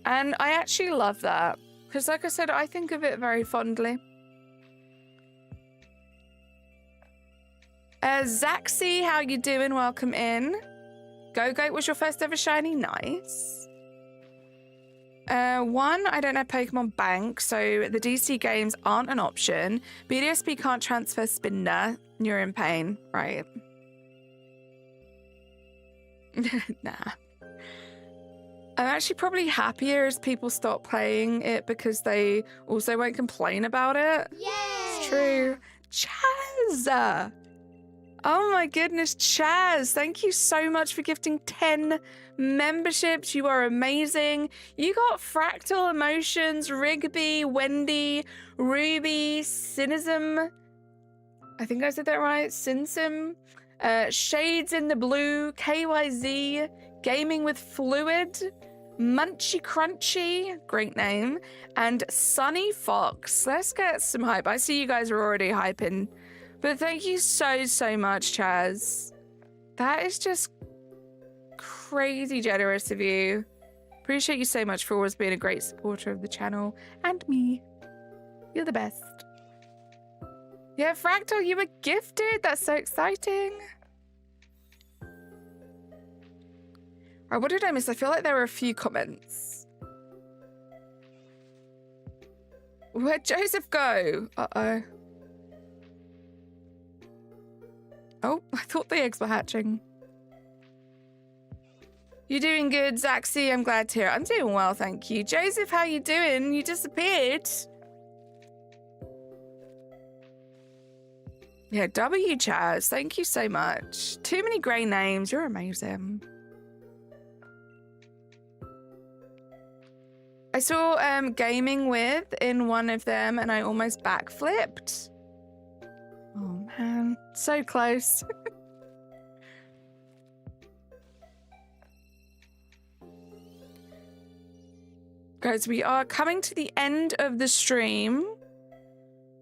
And I actually love that. Because like I said, I think of it very fondly. Zaxi, how you doing? Welcome in. Go-Goat was your first ever shiny. Nice. 1, I don't have Pokemon Bank, so the DC games aren't an option. BDSP can't transfer Spinder. You're in pain, right? Nah. I'm actually probably happier as people stop playing it because they also won't complain about it. Yay! It's true. Chaz! Oh my goodness, Chaz, thank you so much for gifting 10 memberships. You are amazing. You got Fractal Emotions, Rigby, Wendy, Ruby, Cynism. I think I said that right. Sinsum, Shades in the Blue, KYZ, Gaming with Fluid, Munchy Crunchy, great name, and Sunny Fox. Let's get some hype. I see you guys are already hyping. But thank you so, so much, Chaz. That is just crazy generous of you. Appreciate you so much for always being a great supporter of the channel and me. You're the best. Yeah, Fractal, you were gifted. That's so exciting. Right, what did I miss? I feel like there were a few comments. Where'd Joseph go? Uh-oh. Oh, I thought the eggs were hatching. You doing good, Zaxi? I'm glad to hear it. I'm doing well, thank you. Joseph, how you doing? You disappeared. Yeah, W Chaz, thank you so much. Too many grey names. You're amazing. I saw Gaming With in one of them and I almost backflipped. Oh man, so close. Guys, we are coming to the end of the stream.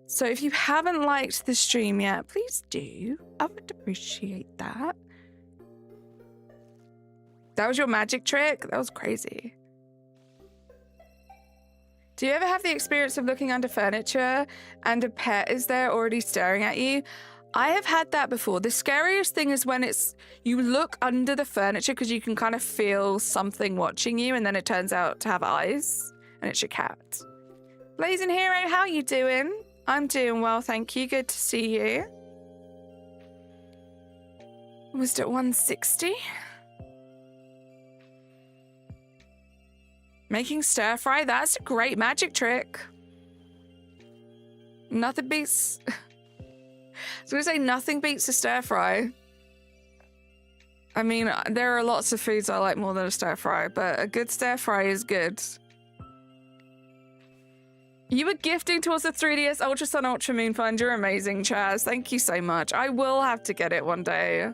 So if you haven't liked the stream yet, please do. I would appreciate that. That was your magic trick? That was crazy. Do you ever have the experience of looking under furniture and a pet is there already staring at you? I have had that before. The scariest thing is when you look under the furniture because you can kind of feel something watching you and then it turns out to have eyes and it's your cat. Blazing Hero, how you doing? I'm doing well, thank you. Good to see you. Was it 160? Making stir fry, that's a great magic trick. Nothing beats... I was going to say nothing beats a stir fry. I mean, there are lots of foods I like more than a stir fry, but a good stir fry is good. You were gifting towards the 3DS Ultra Sun Ultra Moon Fund. You're amazing, Chaz. Thank you so much. I will have to get it one day.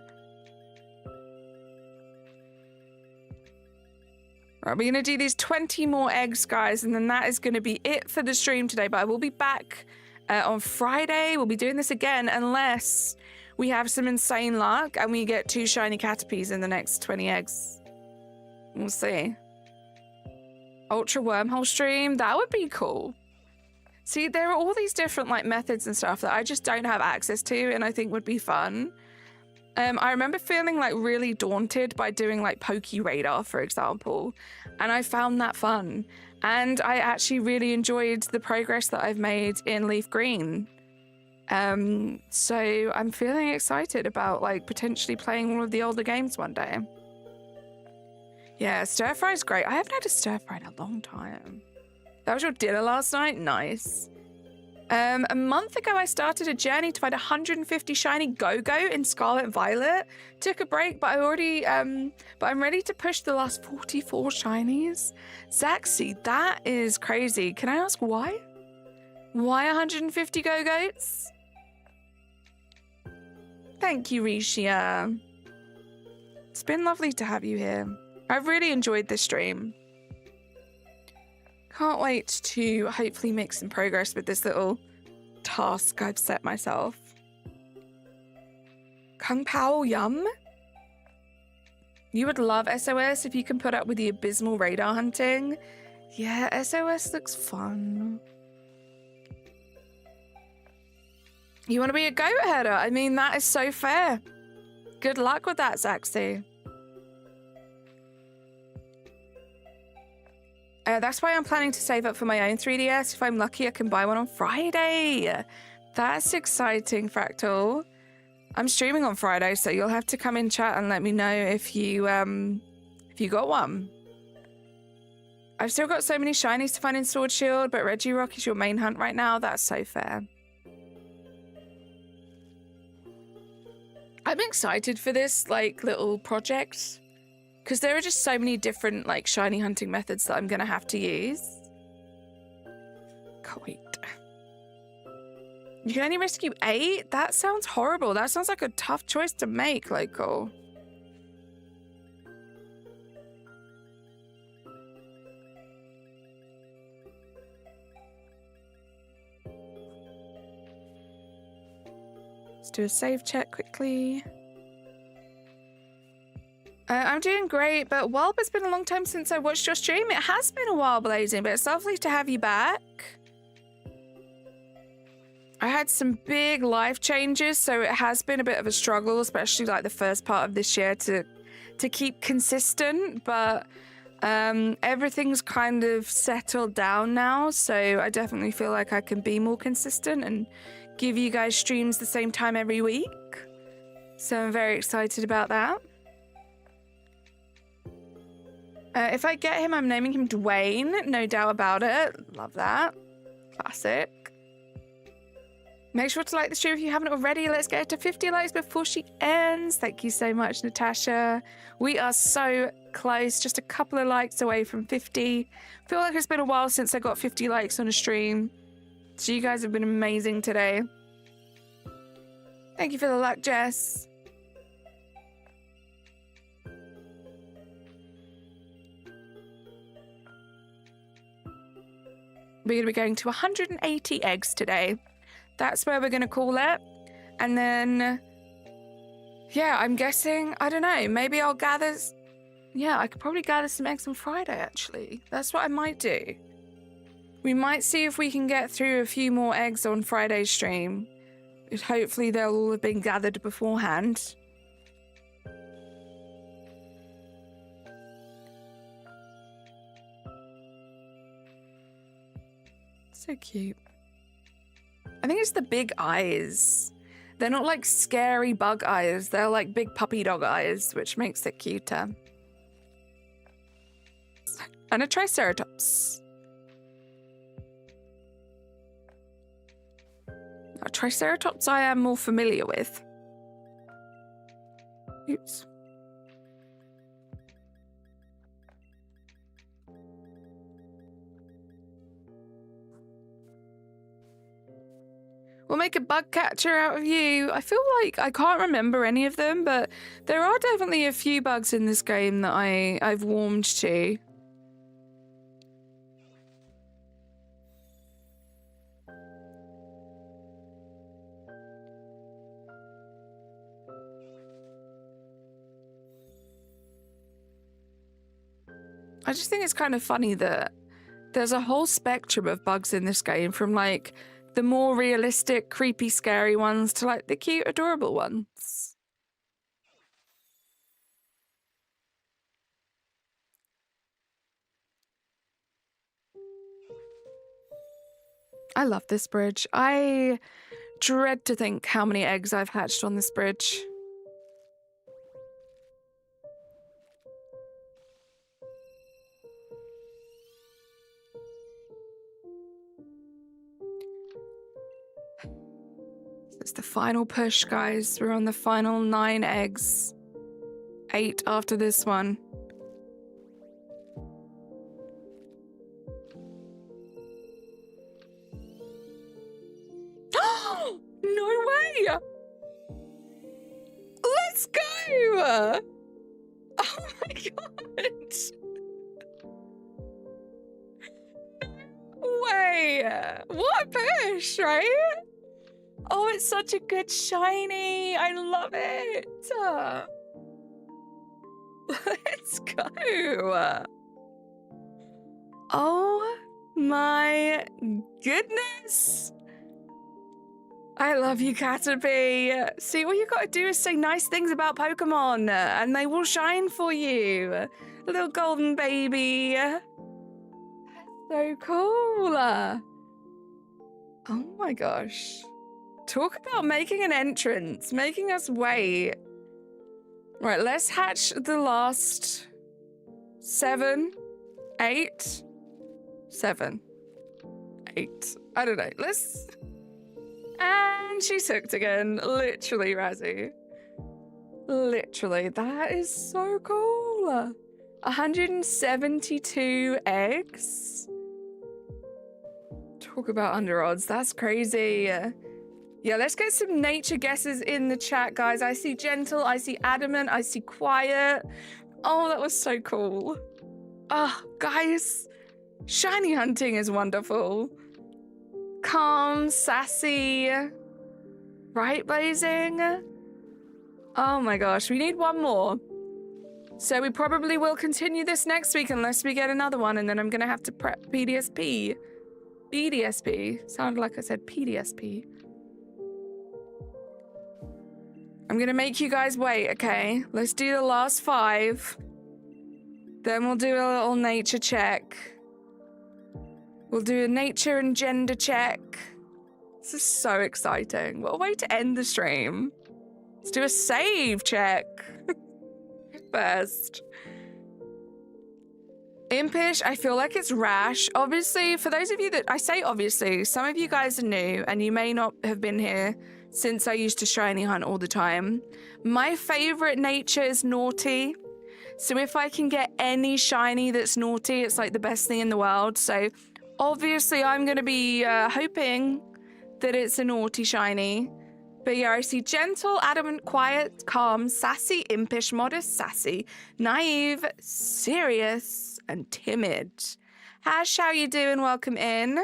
Right, we're going to do these 20 more eggs, guys, and then that is going to be it for the stream today. But I will be back on Friday. We'll be doing this again unless we have some insane luck and we get 2 shiny Caterpies in the next 20 eggs. We'll see. Ultra wormhole stream, that would be cool. See, there are all these different like methods and stuff that I just don't have access to and I think would be fun. I remember feeling like really daunted by doing like Poke Radar, for example, and I found that fun. And I actually really enjoyed the progress that I've made in Leaf Green. So I'm feeling excited about like potentially playing one of the older games one day. Yeah, stir fry's great. I haven't had a stir fry in a long time. That was your dinner last night? Nice. A month ago, I started a journey to find 150 shiny Go-Go in Scarlet Violet. Took a break, but but I'm ready to push the last 44 shinies. Zaxi, that is crazy. Can I ask why? Why 150 Go-Goats? Thank you, Rishia. It's been lovely to have you here. I've really enjoyed this stream. Can't wait to hopefully make some progress with this little task I've set myself. Kung Pao Yum? You would love SOS if you can put up with the abysmal radar hunting. Yeah, SOS looks fun. You want to be a goat header? I mean, that is so fair. Good luck with that, Zaxi. That's why I'm planning to save up for my own 3DS. If I'm lucky, I can buy one on Friday. That's exciting, Fractal. I'm streaming on Friday, so you'll have to come in chat and let me know if you got one. I've still got so many shinies to find in Sword Shield, but Regirock is your main hunt right now. That's so fair. I'm excited for this like little project. Because there are just so many different, like, shiny hunting methods that I'm going to have to use. Can't wait. You can only rescue 8? That sounds horrible. That sounds like a tough choice to make, Local. Let's do a save check quickly. I'm doing great, but Whelp, it's been a long time since I watched your stream. It has been a while, Blazing, but it's lovely to have you back. I had some big life changes, so it has been a bit of a struggle, especially like the first part of this year to keep consistent, but everything's kind of settled down now, so I definitely feel like I can be more consistent and give you guys streams the same time every week. So I'm very excited about that. If I get him, I'm naming him Dwayne. No doubt about it. Love that. Classic. Make sure to like the stream if you haven't already. Let's get her to 50 likes before she ends. Thank you so much, Natasha. We are so close. Just a couple of likes away from 50. Feel like it's been a while since I got 50 likes on a stream. So you guys have been amazing today. Thank you for the luck, Jess. We're going to be going to 180 eggs today. That's where we're going to call it. And then, yeah, I'm guessing, I don't know, maybe I'll gather... Yeah, I could probably gather some eggs on Friday, actually. That's what I might do. We might see if we can get through a few more eggs on Friday's stream. Hopefully they'll all have been gathered beforehand. So cute. I think it's the big eyes. They're not like scary bug eyes. They're like big puppy dog eyes, which makes it cuter. And a Triceratops. A Triceratops I am more familiar with. Oops. We'll make a bug catcher out of you. I feel like I can't remember any of them, but there are definitely a few bugs in this game that I've warmed to. I just think it's kind of funny that there's a whole spectrum of bugs in this game, from like the more realistic, creepy, scary ones to like the cute, adorable ones. I love this bridge. I dread to think how many eggs I've hatched on this bridge. It's the final push, guys. We're on the final 9 eggs. 8 after this one. No way! Let's go! Oh my god! No way! What a push, right? Oh, it's such a good shiny. I love it. Let's go. Oh my goodness. I love you, Caterpie. See, all you gotta do is say nice things about Pokemon and they will shine for you. Little golden baby. That's so cool. Oh my gosh. Talk about making an entrance, making us wait. Right, let's hatch the last 7, 8, 7, 8. I don't know. Let's... And she's hooked again. Literally, Razzie. Literally. That is so cool. 172 eggs. Talk about under odds. That's crazy. Yeah, let's get some nature guesses in the chat, guys. I see gentle, I see adamant, I see quiet. Oh, that was so cool. Oh, guys, shiny hunting is wonderful. Calm, sassy, right, Blazing? Oh my gosh, we need one more. So we probably will continue this next week unless we get another one, and then I'm gonna have to prep PDSP. BDSP, sounded like I said PDSP. I'm gonna make you guys wait, okay? Let's do the last 5. Then we'll do a little nature check. We'll do a nature and gender check. This is so exciting. What a way to end the stream. Let's do a save check first. Impish, I feel like it's rash. Obviously, for those of you that... I say obviously, some of you guys are new and you may not have been here since I used to shiny hunt all the time. My favorite nature is naughty. So if I can get any shiny that's naughty, it's like the best thing in the world. So obviously I'm going to be hoping that it's a naughty shiny. But yeah, I see gentle, adamant, quiet, calm, sassy, impish, modest, sassy, naive, serious, and timid. Hash, how you doing? Welcome in.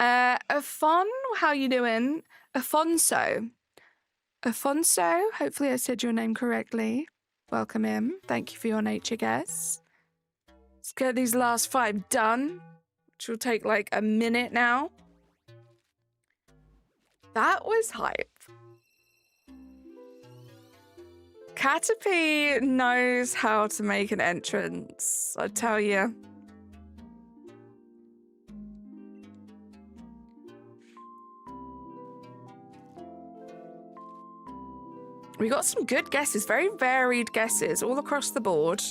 Afon, how you doing? Afonso, hopefully I said your name correctly. Welcome in. Thank you for your nature guess. Let's get these last 5 done, which will take like a minute now. That was hype. Caterpie knows how to make an entrance, I tell you. We got some good guesses, very varied guesses all across the board.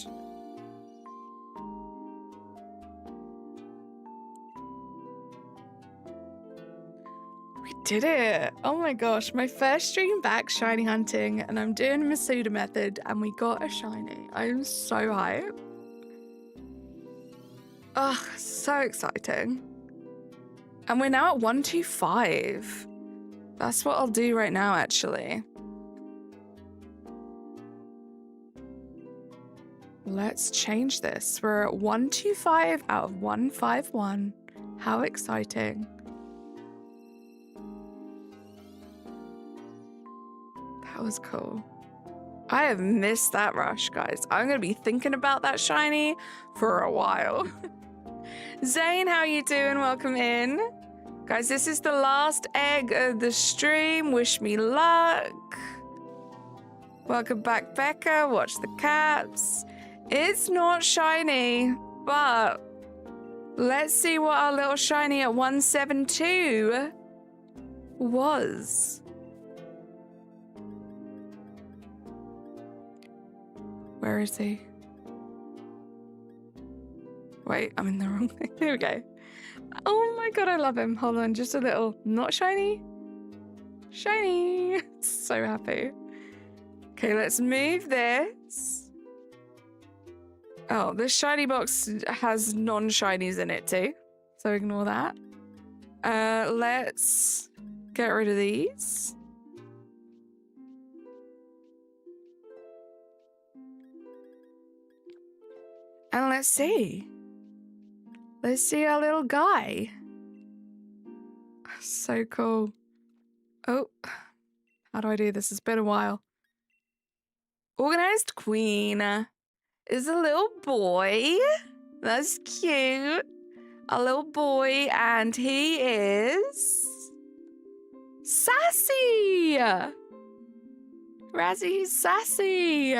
We did it. Oh my gosh, my first stream back shiny hunting, and I'm doing Masuda method and we got a shiny. I'm so hyped. Oh, so exciting. And we're now at 125. That's what I'll do right now, actually. Let's change this. We're at 125 out of 151. How exciting. That was cool. I have missed that rush, guys. I'm going to be thinking about that shiny for a while. Zane, how you doing? Welcome in. Guys, this is the last egg of the stream. Wish me luck. Welcome back, Becca. Watch the caps. It's not shiny, but let's see what our little shiny at 172 was. Where is he? Wait, I'm in the wrong thing. Here we go. Oh my god, I love him. Hold on, just a little. Not shiny. Shiny. So happy. Okay, let's move this. Oh, this shiny box has non-shinies in it too. So ignore that. Let's get rid of these. And let's see. Let's see our little guy. So cool. Oh, how do I do this? It's been a while. Organized Queen is a little boy. That's cute. A little boy, and he is sassy. Razzie, he's sassy.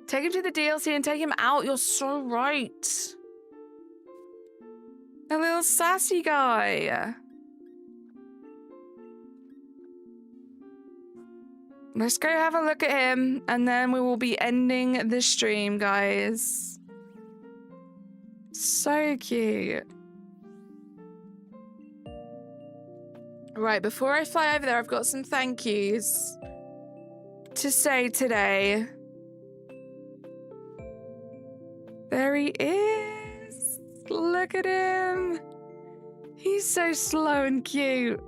Take him to the DLC and take him out. You're so right. A little sassy guy. Let's go have a look at him, and then we will be ending the stream, guys. So cute. Right, before I fly over there, I've got some thank yous to say today. There he is. Look at him. He's so slow and cute.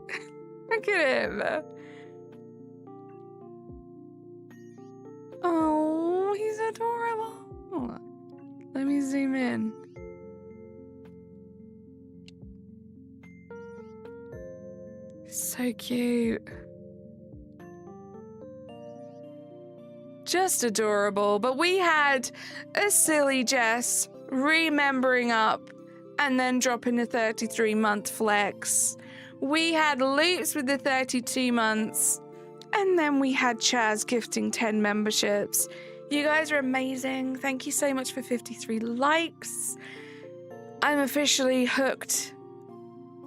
Look at him. Oh, he's adorable. Let me zoom in. So cute. Just adorable. But we had a silly Jess remembering up and then dropping a 33-month flex. We had Loops with the 32 months. And then we had Chaz gifting 10 memberships. You guys are amazing. Thank you so much for 53 likes. I'm officially hooked.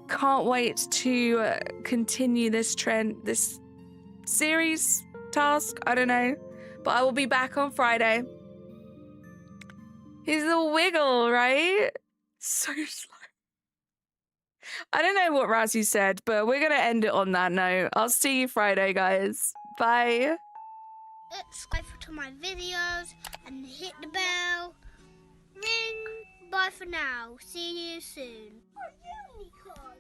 Can't wait to continue this trend, this series task. I don't know. But I will be back on Friday. He's a wiggle, right? So slow. I don't know what Razzie said, but we're going to end it on that note. I'll see you Friday, guys. Bye. Subscribe to my videos and hit the bell. Ring. Bye for now. See you soon. Oh, unicorn.